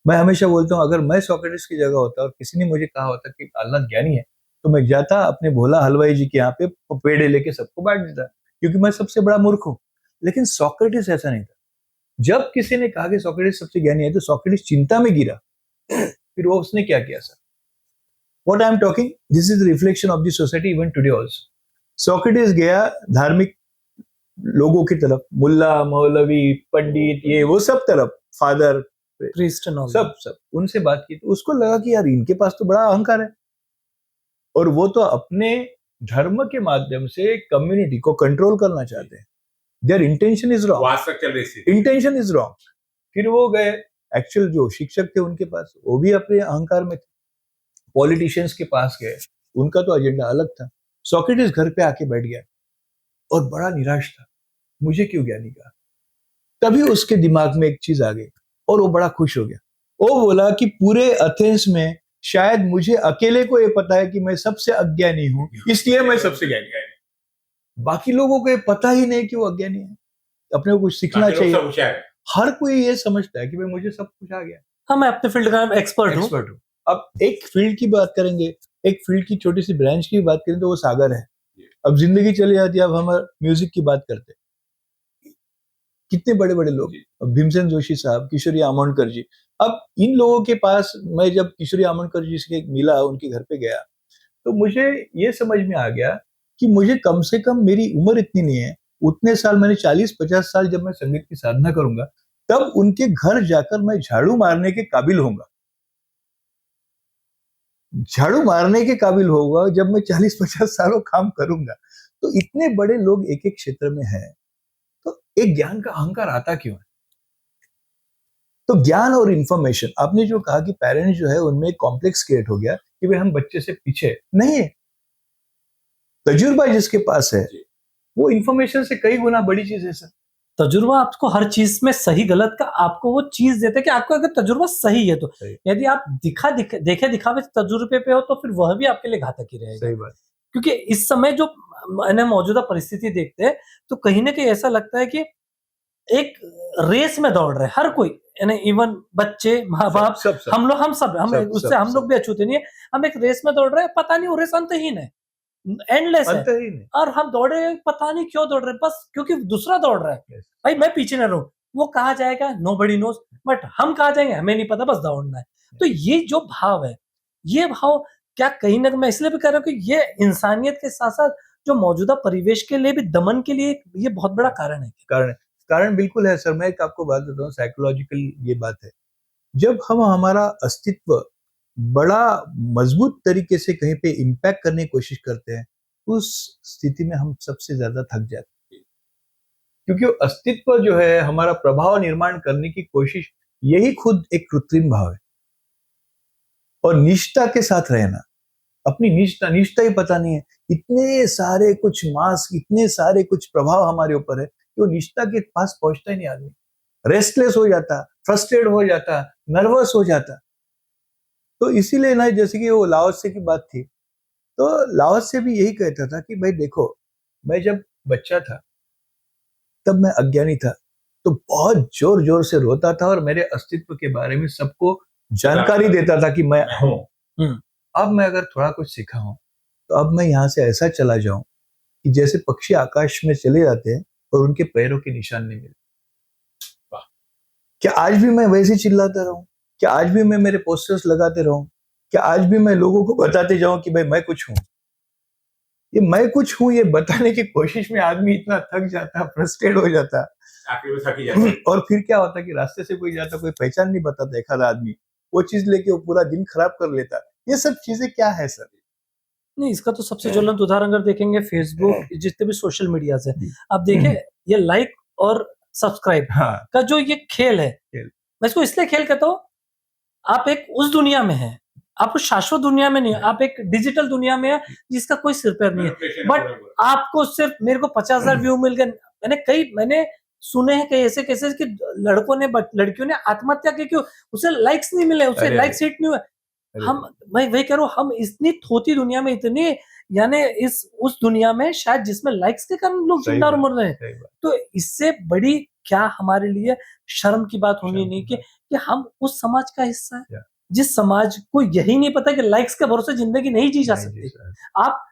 मैं हमेशा बोलता हूँ अगर मैं सोक्रेटिस की जगह होता और किसी ने मुझे कहा होता कि अल्लाह ज्ञानी है, तो मैं जाता अपने भोला हलवाई जी के यहाँ पे पेड़े लेके सबको बांट देता, क्योंकि मैं सबसे बड़ा मूर्ख हूँ। लेकिन सोक्रेटिस ऐसा नहीं था। जब किसी ने कहा कि सोक्रेटिस सबसे ज्ञानी है, तो सोक्रेटिस चिंता में गिरा। फिर वो उसने क्या किया sir? What I am talking, this is the reflection of the society even today also. Socrates गया धार्मिक लोगों की तरफ, मुल्ला मौलवी पंडित ये वो सब तरफ, फादर प्रीस्ट एंड ऑल सब उनसे बात की, तो उसको लगा कि यार इनके पास तो बड़ा अहंकार है और वो तो अपने धर्म के माध्यम से कम्युनिटी को कंट्रोल करना चाहते हैं। There intention is wrong, intention is wrong. फिर वो गए, एक्चुअल जो शिक्षक थे उनके पास, वो भी अपने अहंकार में थे। पॉलिटिशियंस के पास गए, उनका तो एजेंडा अलग था। सोक्रेटिस घर पे आके बैठ गया और बड़ा निराश था, मुझे क्यों ज्ञानी कहा? तभी उसके दिमाग में एक चीज आ गई और वो बड़ा खुश हो गया। वो बोला कि पूरे एथेंस में शायद मुझे अकेले को ये पता है कि मैं सबसे अज्ञानी हूं, इसलिए मैं सबसे ज्ञानी हूं। बाकी लोगों को ये पता ही नहीं कि वो अज्ञानी है। अपने को कुछ सीखना चाहिए। हर कोई ये समझता है कि भाई मुझे सब कुछ आ गया, हाँ मैं अपने फील्ड का एक्सपर्ट हूँ। अब एक फील्ड की बात करेंगे, एक फील्ड की छोटी सी ब्रांच की बात करें तो वो सागर है। अब जिंदगी चली जाती है, अब हम म्यूजिक की बात करते हैं। कितने बड़े बड़े लोग, भीमसेन जोशी साहब, किशोरी आमोणकर जी। अब इन लोगों के पास मैं जब किशोरी आमोणकर जी से मिला, उनके घर पे गया, तो मुझे ये समझ में आ गया कि मुझे कम से कम, मेरी उम्र इतनी नहीं है, उतने साल मैंने 40-50 साल जब मैं संगीत की साधना करूंगा, तब उनके घर जाकर मैं झाड़ू मारने के काबिल होऊंगा। झाड़ू मारने के काबिल होगा जब मैं 40-50 सालों काम करूंगा। तो इतने बड़े लोग एक एक क्षेत्र में हैं, तो एक ज्ञान का अहंकार आता क्यों है? तो ज्ञान और इंफॉर्मेशन, आपने जो कहा कि पेरेंट्स जो है उनमें एक कॉम्प्लेक्स क्रिएट हो गया कि भाई हम बच्चे से पीछे नहीं है। तजुर्बा जिसके पास है वो इंफॉर्मेशन से कई गुना बड़ी चीज है सर। तजुर्बा आपको हर चीज में सही गलत का आपको वो चीज देता है कि आपका अगर तजुर्बा सही है तो यदि आप देखे दिखावे तजुर्बे पे हो तो फिर वह भी आपके लिए घातक ही रहेगा। सही बात। क्योंकि इस समय जो मैंने मौजूदा परिस्थिति देखते हैं तो कहीं ना कहीं ऐसा लगता है कि एक रेस में दौड़ रहे हैं हर कोई, यानी इवन बच्चे, माँ बाप, हम उससे हम लोग भी अछूते नहीं है। हम एक रेस में दौड़ रहे हैं, पता नहीं वो रेस अंतहीन है, एंडलेस है, और हम दौड़े पता नहीं क्यों दौड़ रहे हैं, बस क्योंकि दूसरा दौड़ रहा है। भाई मैं पीछे न रहूं, वो कहाँ जाएगा नोबडी नोज, बट हम कहाँ जाएंगे हमें नहीं पता, बस दौड़ना है। तो ये जो भाव है, ये भाव क्या कहीं ना, मैं इसलिए भी कह रहा हूँ कि ये इंसानियत के साथ साथ जो मौजूदा परिवेश के लिए भी दमन के लिए ये बहुत बड़ा कारण है। कारण बिल्कुल है सर। मैं एक आपको बात बताता हूँ, साइकोलॉजिकल ये बात है। जब हम हमारा अस्तित्व बड़ा मजबूत तरीके से कहीं पे इम्पैक्ट करने की कोशिश करते हैं, उस स्थिति में हम सबसे ज्यादा थक जाते हैं, क्योंकि अस्तित्व जो है हमारा प्रभाव निर्माण करने की कोशिश, यही खुद एक कृत्रिम भाव है। और निष्ठा के साथ रहना, अपनी निष्ठा ही पता नहीं है। इतने सारे कुछ मास्क, इतने सारे कुछ प्रभाव हमारे ऊपर है कि वो निष्ठा के पास पहुंचता ही नहीं। आदमी रेस्टलेस हो जाता, फ्रस्ट्रेट हो जाता, नर्वस हो जाता। तो इसीलिए ना, जैसे कि वो लाओत्से की बात थी, तो लाओत्से भी यही कहता था कि भाई देखो, मैं जब बच्चा था तब मैं अज्ञानी था, तो बहुत जोर जोर से रोता था और मेरे अस्तित्व के बारे में सबको जानकारी देता था कि मैं हूं। अब मैं अगर थोड़ा कुछ सीखा हूं, तो अब मैं यहाँ से ऐसा चला जाऊं कि जैसे पक्षी आकाश में चले जाते हैं और उनके पैरों के निशान नहीं मिलते। क्या आज भी मैं वैसे चिल्लाता रहूं? क्या आज भी मैं मेरे पोस्टर्स लगाते रहूं? कि आज भी मैं लोगों को बताते जाऊं कि भाई मैं कुछ हूं। ये मैं कुछ हूं ये बताने की कोशिश में आदमी इतना थक जाता, फ्रस्ट्रेट हो जाता, आखिर में थक ही जाता है। और फिर क्या होता कि रास्ते से कोई जाता, कोई पहचान नहीं बताता एक आधा आदमी, वो चीज लेके वो पूरा दिन खराब कर लेता। ये सब चीजें क्या है सर? नहीं, इसका तो सबसे ज्वलंत उदाहरण अगर देखेंगे फेसबुक, जितने भी सोशल मीडियाज है, आप देखें ये लाइक और सब्सक्राइब हाँ, का जो ये खेल है, खेल। मैं इसको इसलिए खेल कहता हूँ, आप एक उस दुनिया में हैं, आप उस शाश्वत दुनिया में नहीं है, आप एक डिजिटल दुनिया में है जिसका कोई सिर पैर नहीं है। बट आपको सिर्फ मेरे को 50,000 व्यू मिल गए। मैंने सुने हैं कई ऐसे केसेस कि लड़कियों ने आत्महत्या की, क्यों? उसे लाइक्स नहीं मिले, उसे अरे, लाइक्स हिट नहीं हुए। मैं वही कह रहा हूँ, हम इतनी थोती दुनिया में, इतनी यानी उस दुनिया में शायद जिसमें लाइक्स के कारण लोग सही जिंदा और बात, मर रहे हैं। सही बात। तो इससे बड़ी क्या हमारे लिए शर्म की बात होनी शर्म नहीं की कि हम उस समाज का हिस्सा है, या। जिस समाज को यही नहीं पता कि लाइक्स के भरोसे जिंदगी नहीं जी जा नहीं जी सकती। सर। आप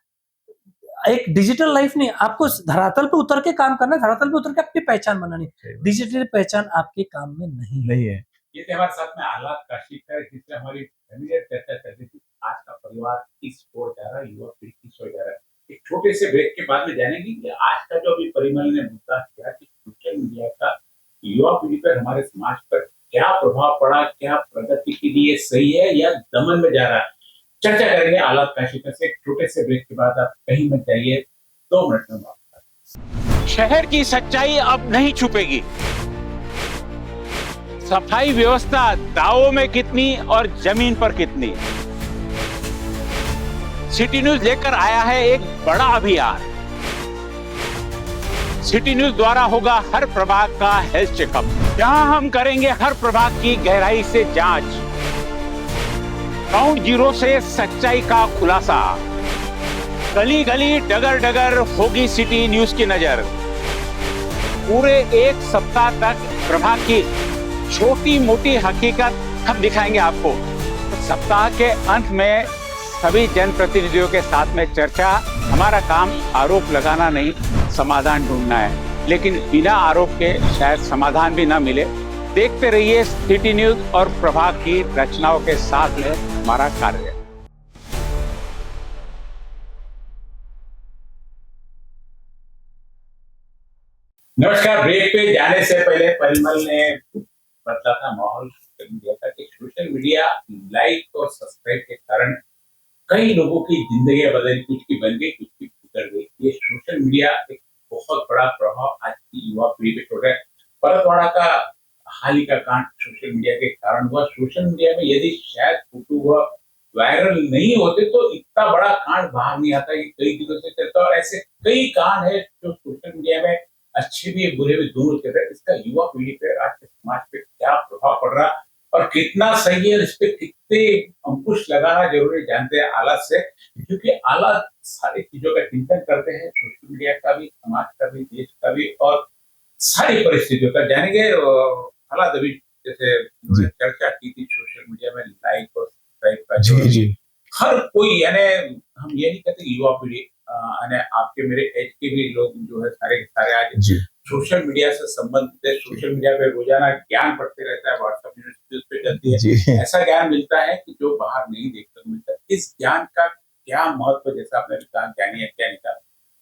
एक डिजिटल लाइफ नहीं, आपको धरातल पे उतर के काम करना है, धरातल पे उतर के अपनी पहचान बनानी है। सही बात। डिजिटल पहचान आपके काम में नहीं है। नहीं है। ये थे हमारे साथ में आलात काशिक है, जिससे हमारी फैमिली चर्चा कर रही थी आज का परिवार किस ओर जा रहा है, युवा पीढ़ी किस ओर जा रहा है। एक छोटे से ब्रेक के बाद में जानेंगे कि आज का जो अभी परिमल ने मुद्दा किया कि सोशल मीडिया का युवा पीढ़ी पर, हमारे समाज पर क्या प्रभाव पड़ा, क्या प्रगति के लिए सही है या दमन में जा रहा है, चर्चा करेंगे आलात काशिक से। एक छोटे से ब्रेक के बाद आप कहीं मत जाइए, 2 मिनट में वापस। शहर की सच्चाई अब नहीं छुपेगी। सफाई व्यवस्था दावों में कितनी और जमीन पर कितनी। सिटी न्यूज लेकर आया है एक बड़ा अभियान। सिटी न्यूज द्वारा होगा हर प्रभाग का हेल्थ चेकअप, जहां हम करेंगे हर प्रभाग की गहराई से जांच, ग्राउंड जीरो से सच्चाई का खुलासा। गली गली डगर डगर होगी सिटी न्यूज की नजर। पूरे एक सप्ताह तक प्रभाग की छोटी मोटी हकीकत हम दिखाएंगे आपको। सप्ताह के अंत में सभी जनप्रतिनिधियों के साथ में चर्चा। हमारा काम आरोप लगाना नहीं, समाधान ढूंढना है, लेकिन बिना आरोप के शायद समाधान भी ना मिले। देखते रहिए सिटी न्यूज और प्रभाग की रचनाओं के साथ में हमारा कार्य। नमस्कार। ब्रेक पे जाने से पहले परिमल ने बदला था माहौल सोशल मीडिया का कि सोशल मीडिया लाइक और सब्सक्राइब के कारण कई लोगों की जिंदगी बदली, कुछ की बन गई, कुछ की बिगड़ गई। ये सोशल मीडिया एक बहुत बड़ा प्रभाव आज की युवा पीढ़ी पे छोड़ रहा है। परतवाड़ा का हाल ही का कांड सोशल मीडिया के कारण हुआ। सोशल मीडिया में यदि शायद फोटो हुआ वायरल नहीं होते तो इतना बड़ा कांड बाहर नहीं आता, ये कई दिनों से चलता। और ऐसे कई कांड है जो सोशल मीडिया में अच्छे भी बुरे भी दोनों चल रहे हैं। इसका युवा पीढ़ी पे, आज के समाज पे क्या प्रभाव पड़ रहा और कितना सही है, इस पे कितने अंकुश लगाना जरूरी, जानते हैं आलात से। क्योंकि आलात सारी चीजों का चिंतन करते हैं, सोशल मीडिया का भी, समाज का भी, देश का भी, और सारी परिस्थितियों का जानेंगे। आलात अभी जैसे चर्चा की थी सोशल मीडिया में लाइक और सब्सक्राइब का, जी। हर कोई, यानी हम ये नहीं कहते युवा पीढ़ी, यानी आपके मेरे एज के भी लोग जो है सारे सारे आज सोशल मीडिया से संबंधित है। सोशल मीडिया पे रोजाना ज्ञान बढ़ते रहता है, व्हाट्सएप यूनिवर्सिटी पे चलती है, ऐसा ज्ञान मिलता है कि जो बाहर नहीं देखने को मिलता। इस ज्ञान का क्या महत्व, जैसा आपने कहा ज्ञानी है क्या नहीं कहा,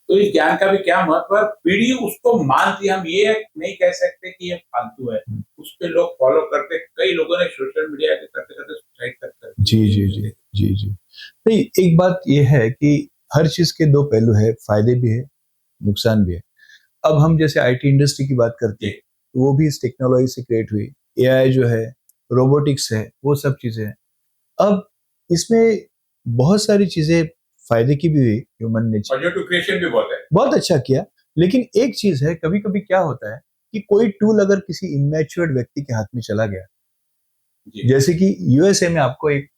तो इस ज्ञान का भी क्या महत्व है। पीढ़ी उसको मानती, हम ये नहीं कह सकते कि ये फालतू है, उस पे लोग फॉलो करते। कई लोगों ने सोशल मीडिया के करते करते सुसाइड तक कर दिया। जी। नहीं, एक बात ये है कि हर चीज के दो पहलू है, फायदे भी है, नुकसान भी है। अब हम जैसे आईटी इंडस्ट्री की बात करते हैं, वो भी इस टेक्नोलॉजी से क्रिएट हुई। एआई जो है, रोबोटिक्स है, वो सब चीजें हैं। अब इसमें बहुत सारी चीजें फायदे की भी हुई, ह्यूमन नेचर, और जो क्रिएशन भी बहुत है, बहुत अच्छा किया। लेकिन एक चीज है, कभी कभी क्या होता है कि कोई टूल अगर किसी इनमैच्योर्ड व्यक्ति के हाथ में चला गया, जैसे कि यूएसए में आपको एक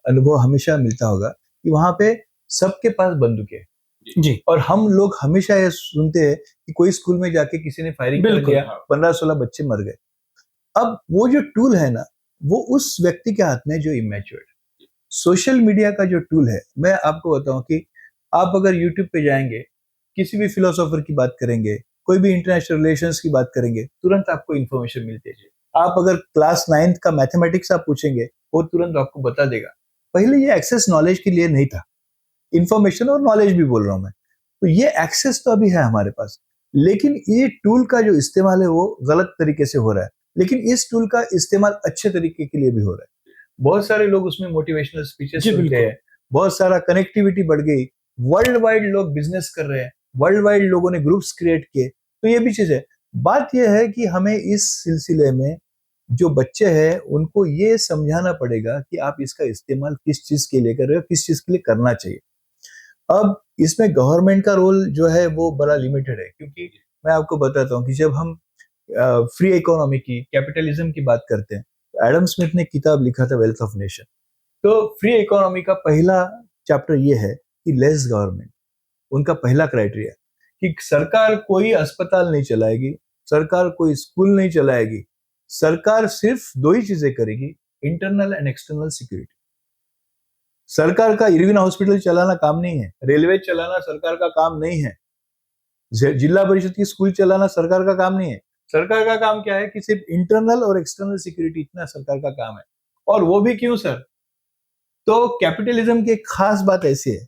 अनुभव हमेशा मिलता होगा कि वहां पे सबके पास बंदूकें हैं जी। और हम लोग हमेशा ये सुनते हैं कि कोई स्कूल में जाके किसी ने फायरिंग कर दिया, 15-16 बच्चे मर गए। अब वो जो टूल है ना, वो उस व्यक्ति के हाथ में जो इमैच्योर्ड है। सोशल मीडिया का जो टूल है, मैं आपको बताऊं कि आप अगर यूट्यूब पे जाएंगे, किसी भी फिलोसोफर की बात करेंगे, कोई भी इंटरनेशनल रिलेशंस की बात करेंगे, तुरंत आपको इन्फॉर्मेशन मिलती है। आप अगर क्लास 9th का मैथमेटिक्स आप पूछेंगे, वो तुरंत आपको बता देगा। पहले ये एक्सेस नॉलेज के लिए नहीं था, इंफॉर्मेशन और नॉलेज भी बोल रहा हूं मैं, तो ये एक्सेस तो अभी है हमारे पास, लेकिन ये टूल का जो इस्तेमाल है वो गलत तरीके से हो रहा है, लेकिन इस टूल का इस्तेमाल अच्छे तरीके के लिए भी हो रहा है। बहुत सारे लोग उसमें मोटिवेशनल स्पीचेस जी, सुनते बिल्कुल। हैं, बहुत सारा कनेक्टिविटी बढ़ गई, वर्ल्ड वाइड लोग बिजनेस कर रहे हैं, वर्ल्ड वाइड लोगों ने ग्रुप्स क्रिएट किए, तो ये भी चीज है। बात यह है कि हमें इस सिलसिले में जो बच्चे हैं उनको ये समझाना पड़ेगा कि आप इसका इस्तेमाल किस चीज के लिए कर रहे हो, किस चीज के लिए करना चाहिए। अब इसमें गवर्नमेंट का रोल जो है वो बड़ा लिमिटेड है, क्योंकि मैं आपको बताता हूँ कि जब हम फ्री इकोनॉमी की, कैपिटलिज्म की बात करते हैं, तो एडम स्मिथ ने किताब लिखा था वेल्थ ऑफ नेशन। तो फ्री इकोनॉमी का पहला चैप्टर ये है कि लेस गवर्नमेंट, उनका पहला क्राइटेरिया कि सरकार कोई अस्पताल नहीं चलाएगी, सरकार कोई स्कूल नहीं चलाएगी, सरकार सिर्फ दो ही चीजें करेगी, इंटरनल एंड एक्सटर्नल सिक्योरिटी। सरकार का इरविन हॉस्पिटल चलाना काम नहीं है, रेलवे चलाना सरकार का काम नहीं है, जिला परिषद की स्कूल चलाना सरकार का काम नहीं है। सरकार का काम क्या है कि सिर्फ इंटरनल और एक्सटर्नल सिक्योरिटी, इतना सरकार का काम है। और वो भी क्यों सर? तो कैपिटलिज्म की एक खास बात ऐसी है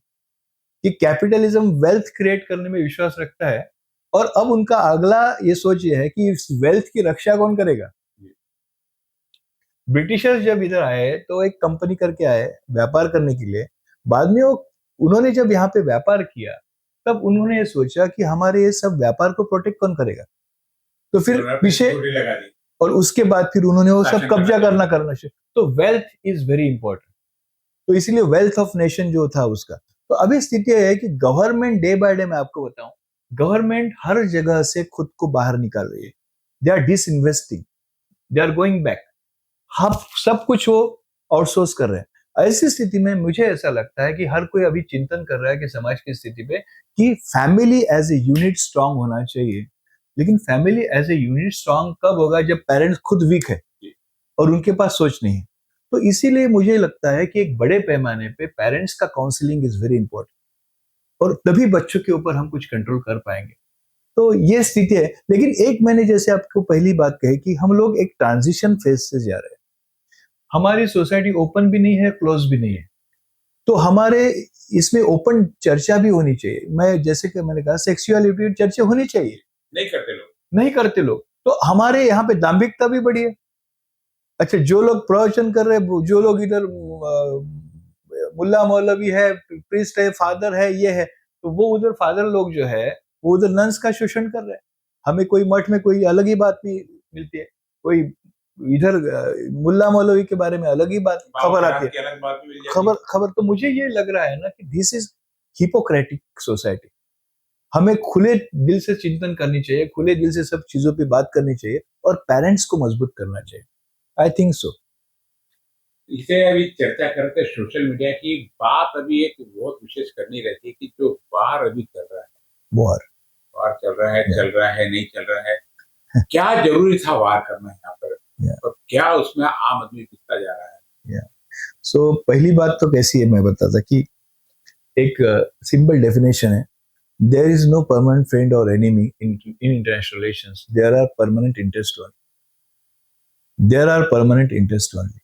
कि कैपिटलिज्म वेल्थ क्रिएट करने में विश्वास रखता है, और अब उनका अगला ये सोच ये है कि इस वेल्थ की रक्षा कौन करेगा। ब्रिटिशर्स जब इधर आए तो एक कंपनी करके आए व्यापार करने के लिए, बाद में उन्होंने जब यहाँ पे व्यापार किया तब उन्होंने ये सोचा कि हमारे ये सब व्यापार को प्रोटेक्ट कौन करेगा, तो फिर पीछे, और उसके बाद फिर उन्होंने वो सब कब्जा करना शुरू। तो वेल्थ इज वेरी इंपॉर्टेंट, तो इसीलिए वेल्थ ऑफ नेशन जो था उसका। तो अभी स्थिति है कि गवर्नमेंट डे बाय डे, मैं आपको बताऊं, गवर्नमेंट हर जगह से खुद को बाहर निकाल रही है, they are disinvesting, they are going back, हम सब कुछ वो आउटसोर्स कर रहे हैं। ऐसी स्थिति में मुझे ऐसा लगता है कि हर कोई अभी चिंतन कर रहा है कि समाज की स्थिति पे कि family as a unit strong होना चाहिए, लेकिन family as a unit strong कब होगा? जब पेरेंट्स खुद वीक है और उनके पास सोच नहीं है। तो इसीलिए मुझे लगता है कि एक बड़े पैमाने पे पेरेंट्स का काउंसलिंग इज वेरी इंपॉर्टेंट, और तभी बच्चों के ऊपर हम कुछ कंट्रोल कर पाएंगे। तो ये स्थिति है, लेकिन एक मैंने जैसे आपको पहली बात कही कि हम लोग एक ट्रांजिशन फेज से जा रहे हैं, हमारी सोसाइटी ओपन भी नहीं है, क्लोज भी नहीं है, तो हमारे इसमें ओपन चर्चा भी होनी चाहिए। मैं जैसे कि मैंने कहा सेक्सुअलिटी चर्चा होनी चाहिए, नहीं करते लोग, तो हमारे यहाँ पे दाम्भिकता भी बढ़ी है। अच्छा, जो लोग प्रवचन कर रहे हैं, जो लोग इधर मुल्ला मौलवी है, प्रीस्ट है, फादर है, ये है, तो वो उधर फादर लोग जो है वो उधर नन्स का शोषण कर रहे हैं। हमें कोई मठ में कोई अलग ही बात भी मिलती है, कोई इधर मुल्ला मौलवी के बारे में अलग ही बात खबर आती है, खबर। तो मुझे ये लग रहा है ना कि दिस इज हिपोक्रेटिक सोसाइटी। हमें खुले दिल से चिंतन करनी चाहिए, खुले दिल से सब चीजों पे बात करनी चाहिए, और पेरेंट्स को मजबूत करना चाहिए। I think so. इसे अभी चर्चा करते सोशल मीडिया की बात, अभी एक बहुत विशेष करनी रहती है कि जो वार अभी चल रहा है, वार चल रहा है नहीं चल रहा है, क्या जरूरी था वार करना यहाँ पर, और क्या उसमें आम आदमी पिसता जा रहा है। सो पहली बात तो कैसी है, मैं बताता कि एक सिंपल डेफिनेशन है, there is no permanent friend और enemy in international relations, there are permanent interest only.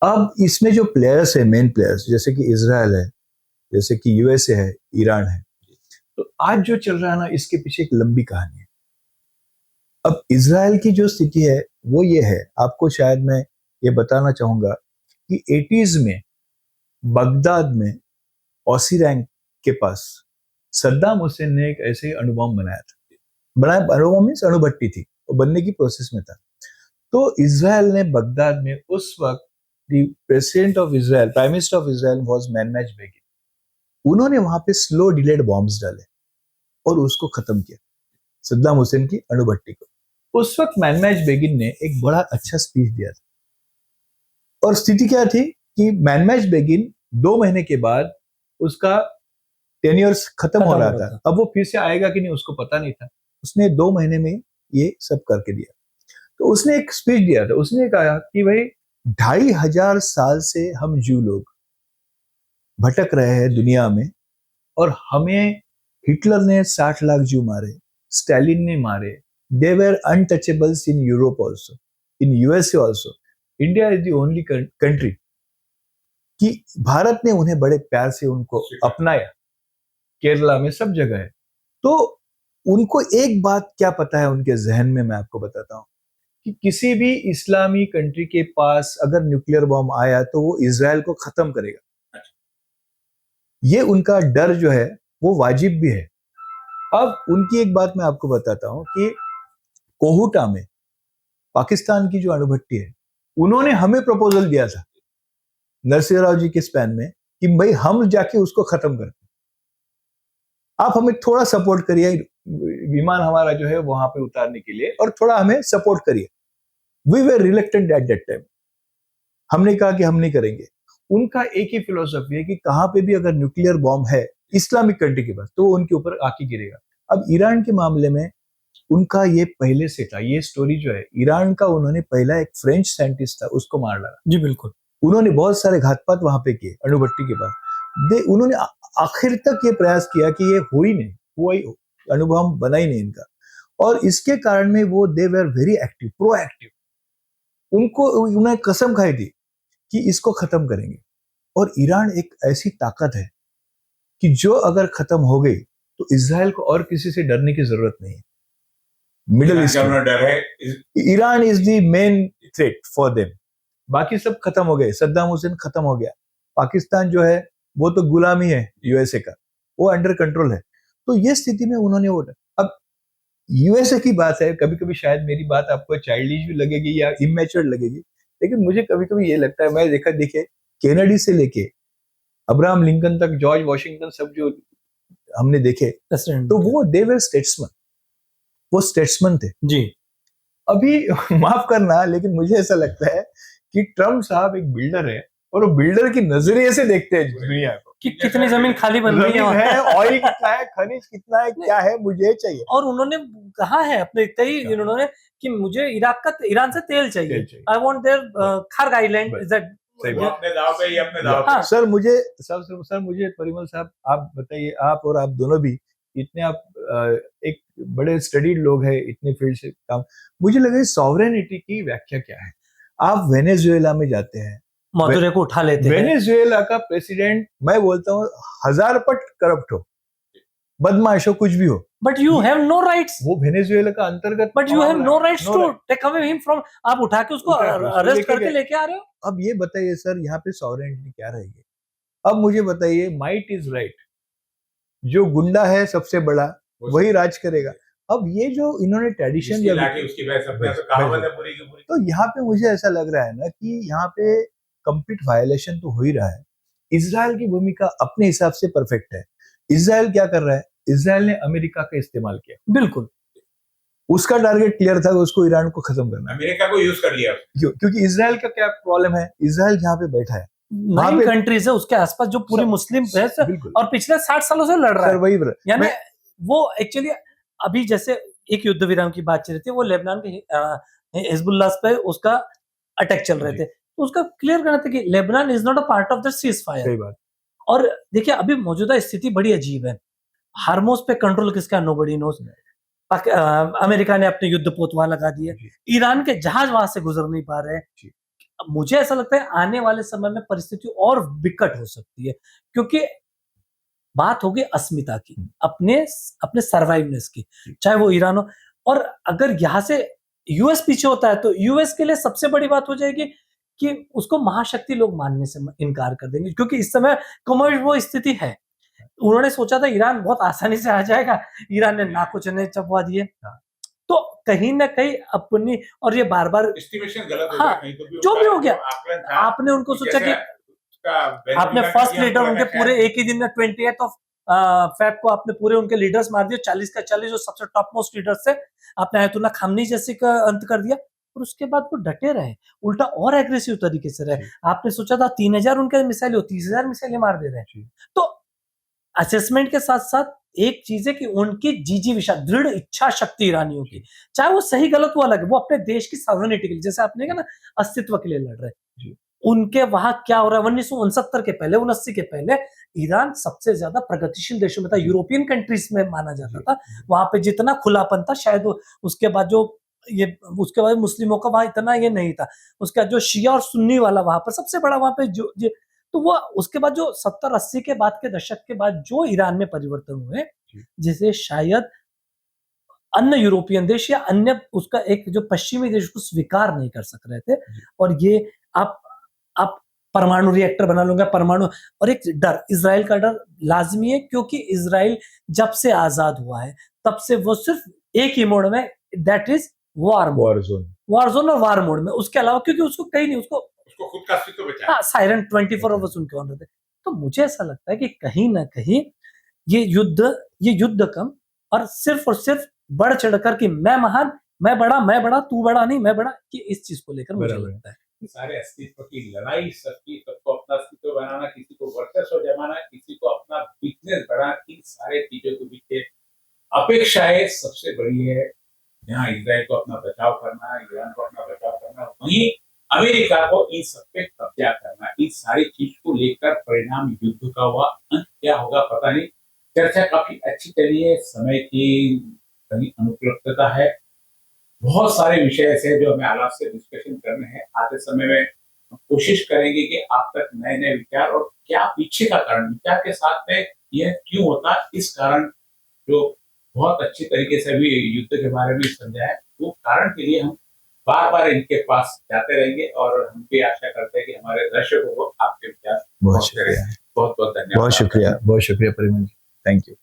अब इसमें जो प्लेयर्स है, मेन प्लेयर्स, जैसे कि इजराइल है, जैसे कि यूएसए है, ईरान है, तो आज जो चल रहा है ना, इसके पीछे एक लंबी कहानी है। अब इजराइल की जो स्थिति है वो ये है, आपको शायद मैं ये बताना चाहूंगा कि 80s में बगदाद में ऑसी रैंक के पास सद्दाम हुसैन ने एक ऐसे अणुबॉम्ब बनाया था। अणुबॉम्ब मीन्स अणुभट्टी थी, वो बनने की प्रोसेस में था। तो इजराइल ने बगदाद में उस वक्त president of Israel, prime minister of Israel was Menachem Begin. उन्होंने वहां पे स्लो डिलेड बॉम्ब्स डाले और उसको खत्म किया, सद्दाम हुसैन की अणुभट्टी को। उस वक्त मैनमेज बेगिन ने एक बड़ा अच्छा स्पीच दिया था, और स्थिति क्या थी कि मैनमेज बेगिन 2 महीने के बाद उसका टेन्योर्स खत्म हो रहा था। अब वो फिर से आएगा कि नहीं उसको पता नहीं था, उसने 2 महीने में ये सब करके दिया। तो उसने एक स्पीच दिया था, उसने कहा कि भाई 2500 साल से हम जू लोग भटक रहे हैं दुनिया में, और हमें हिटलर ने 60 लाख जू मारे, स्टालिन ने मारे, they were untouchables in Europe also, in USA also. India is the only country कि भारत ने उन्हें बड़े प्यार से उनको अपनाया, केरला में सब जगह है। तो उनको एक बात क्या पता है उनके जहन में, मैं आपको बताता हूँ कि किसी भी इस्लामी कंट्री के पास अगर न्यूक्लियर बॉम्ब आया तो वो इजराइल को खत्म करेगा। ये उनका डर जो है वो वाजिब भी है। अब उनकी एक बात मैं आपको बताता हूं कि कोहुटा में पाकिस्तान की जो अणुभट्टी है, उन्होंने हमें प्रपोजल दिया था नरसिंह राव जी के स्पैन में कि भाई हम जाके उसको खत्म करते, आप हमें थोड़ा सपोर्ट करिए, विमान हमारा जो है वहां पे उतारने के लिए, और थोड़ा हमें सपोर्ट करिए। We were reluctant at that time. हमने कहा कि हम नहीं करेंगे। उनका एक ही फिलोसफी है कि कहां पे भी अगर न्यूक्लियर बॉम्ब है इस्लामिक कंट्री के पास तो वो उनके ऊपर आके गिरेगा। अब ईरान के मामले में उनका ये पहले से था, ये स्टोरी जो है ईरान का, उन्होंने पहला एक फ्रेंच साइंटिस्ट था उसको मार डाला। जी बिल्कुल। उन्होंने बहुत सारे घातपात वहां पे किए अणुभट्टी के पास। उन्होंने आखिर तक ये प्रयास किया कि ये हो ही नहीं, हुआ ही अणुबॉम्ब बना ही नहीं इनका, और इसके कारण में वो दे वर वेरी एक्टिव, प्रोएक्टिव। उनको उन्हें कसम खाई थी कि इसको खत्म करेंगे। और ईरान एक ऐसी ताकत है कि जो अगर खत्म हो गई तो इजराइल को और किसी से डरने की जरूरत नहीं है। मिडिल ईस्ट में डर है, Iran is the main threat for them. बाकी सब खत्म हो गए, सद्दाम हुसैन खत्म हो गया, पाकिस्तान जो है वो तो गुलामी है यूएसए का, वो अंडर कंट्रोल है। तो ये स्थिति में उन्होंने वो, अब यूएसए की बात है, कभी कभी शायद मेरी बात आपको चाइल्डिश भी लगेगी या इमेच्योर लगेगी, लेकिन मुझे कभी कभी ये लगता है, मैं देखिए केनेडी से लेके अब्राहम लिंकन तक, जॉर्ज वॉशिंगटन, सब जो हमने देखे तो वो दे वर स्टेट्समैन, वो स्टेट्समैन थे जी। अभी माफ करना लेकिन मुझे ऐसा लगता है कि ट्रम्प साहब एक बिल्डर है और वो बिल्डर की नजरिए से देखते हैं दुनिया को कि कितनी जमीन खाली बन रही है, ऑयल कितना है, खनिज कितना है, क्या है, मुझे चाहिए। और उन्होंने कहा है अपने उन्होंने कि मुझे ईरान से तेल चाहिए, I want their Kharg Island. Is that अपने दाव पे ही, अपने दाव पे। सर मुझे परिमल साहब आप बताइए, आप और आप दोनों भी इतने, आप एक बड़े स्टडीड लोग हैं, इतने फील्ड से काम, मुझे लगा सॉवरेनिटी की व्याख्या क्या है। आप वेनेजुएला में जाते हैं, मदुरे को उठा लेते हैं। वेनेजुएला का प्रेसिडेंट, मैं बोलता हूँ 1000 पट करप्ट हो, बदमाश हो, कुछ भी हो, but you have no rights. वो वेनेजुएला का अंतर्गत, but you have no rights to take away him from, आप उठा के उसको अरेस्ट करके लेके आ रहे हो। अब ये बताइए सर, यहाँ पे सॉवरेनिटी क्या रहेगी? अब मुझे बताइए, माइट इज राइट, जो गुंडा है सबसे बड़ा वही राज करेगा। अब ये जो इन्होंने ट्रेडिशन, तो यहाँ पे मुझे ऐसा लग रहा है ना कि यहाँ पे कंप्लीट वायलेशन तो हो ही रहा है। इजराइल की भूमिका अपने हिसाब से परफेक्ट है। इजराइल क्या कर रहा है? इजराइल ने अमेरिका का इस्तेमाल किया, बिल्कुल उसका टारगेट क्लियर था, उसको ईरान को खत्म करना, अमेरिका को यूज कर लिया। क्योंकि इजराइल का क्या प्रॉब्लम है, इजराइल जहाँ पे बैठा है 9 कंट्रीज है उसके आसपास जो पूरी मुस्लिम है और पिछले 60 सालों से लड़ रहा है। वही यानी वो एक्चुअली अभी जैसे एक युद्ध विराम की बात चल रही थी, वो लेबनान के हिजबुल्लाह पे उसका अटैक चल रहे थे, तो उसका क्लियर करना था कि Lebanon is not a part of the cease fire. और देखिए अभी मौजूदा स्थिति बड़ी अजीब है। हार्मोस पे कंट्रोल किसका, नोबडी नोस। अमेरिका ने अपने युद्ध पोत वहां लगा दिए, ईरान के जहाज वहां से गुजर नहीं पा रहे हैं। मुझे ऐसा लगता है आने वाले समय में परिस्थिति और विकट हो सकती है, क्योंकि बात होगी अस्मिता की, अपने सर्वाइवनेस की, चाहे वो ईरान हो। और अगर यहाँ से यूएस पीछे होता है तो यूएस के लिए सबसे बड़ी बात हो जाएगी कि उसको महाशक्ति लोग मानने से इनकार कर देंगे, क्योंकि इस समय वो स्थिति है। उन्होंने सोचा था ईरान बहुत आसानी से आ जाएगा, ईरान ने नाकुचने चबवा दिए। तो कहीं ना कहीं अपनी, और ये बार बार एस्टिमेशन गलत हो गया, कहीं तो भी जो भी हो गया, आपने उनको सोचा कि आपने फर्स्ट लीडर उनके पूरे एक ही दिन में 28 ऑफ फेब को आपने पूरे उनके लीडर्स मार दिए, 40 का 40 जो सबसे टॉप मोस्ट लीडर्स थे, आपने आयतुल्ला खामनी जैसे का अंत कर दिया। और उसके बाद वो डटे रहे, उल्टा और एग्रेसिव तरीके से रहे। आपने सोचा था 3000 उनके मिसाइल हो, 30,000 मिसाइलें मार दे रहे हैं। तो असेसमेंट के साथ साथ एक चीज है कि उनकी दृढ़ इच्छा शक्ति ईरानियों की, चाहे वो सही गलत वो अलग है, वो अपने देश की सॉवरेनिटी के लिए, जैसे आपने कहा ना, अस्तित्व के लिए लड़ रहे हैं। उनके वहां क्या हो रहा है, 1969 के पहले, 79 के पहले ईरान सबसे ज्यादा प्रगतिशील देशों में था, यूरोपियन कंट्रीज में माना जाता था। वहां पे जितना खुलापन था, शायद उसके बाद उसके बाद मुस्लिमों का वहां इतना ये नहीं था। उसका जो शिया और सुन्नी वाला वहां पर सबसे बड़ा, वहां पे जो तो वो उसके बाद जो 70-80 के बाद के दशक के बाद जो ईरान में परिवर्तन हुए, जिसे शायद अन्य यूरोपियन देश या अन्य उसका एक जो पश्चिमी देश को स्वीकार नहीं कर सक रहे थे। और ये आप परमाणु रिएक्टर बना लूंगा, परमाणु, और एक डर, इजराइल का डर लाजमी है, क्योंकि इजराइल जब से आजाद हुआ है तब से वो सिर्फ एक ही मोड में, दैट इज वॉर जोन और वार मोड में, उसके अलावा क्योंकि उसको कहीं नहीं, उसको खुद का अस्तित्व बचा। हाँ, सायरन 24 आवर्स उनके ऑन रहते। तो मुझे ऐसा लगता है कि कहीं ना कहीं ये युद्ध कम और सिर्फ बढ़ चढ़ कर कि मैं महान, मैं बड़ा, तू बड़ा नहीं, मैं बड़ा, कि इस चीज को लेकर मुझे लगता है सारे अस्तित्व की लड़ाई, सबको अपना अस्तित्व बनाना, किसी को वर्चस्व जमाना, किसी को अपना बिजनेस बढ़ाना, इन सारे चीजों के पीछे अपेक्षाएं सबसे बड़ी है। यहाँ इजराइल को अपना बचाव करना, ईरान को अपना बचाव करना, वहीं अमेरिका को इन सब पे कब्जा करना, इन सारी चीज को लेकर परिणाम युद्ध का हुआ, अंत क्या होगा पता नहीं। चर्चा काफी अच्छी चली है, समय की कहीं अनुपलब्धता है, बहुत सारे विषय ऐसे हैं जो हमें आलाप से डिस्कशन करने हैं। आते समय में हम कोशिश करेंगे कि आप तक नए नए विचार और क्या पीछे का कारण, विचार के साथ में यह क्यों होता, इस कारण जो बहुत अच्छी तरीके से भी युद्ध के बारे में समझा है, वो कारण के लिए हम बार बार इनके पास जाते रहेंगे और हम भी आशा करते हैं कि हमारे दर्शकों को आपके विचार बहुत शुक्रिया, बहुत धन्यवाद। बहुत शुक्रिया परिमल जी, थैंक यू।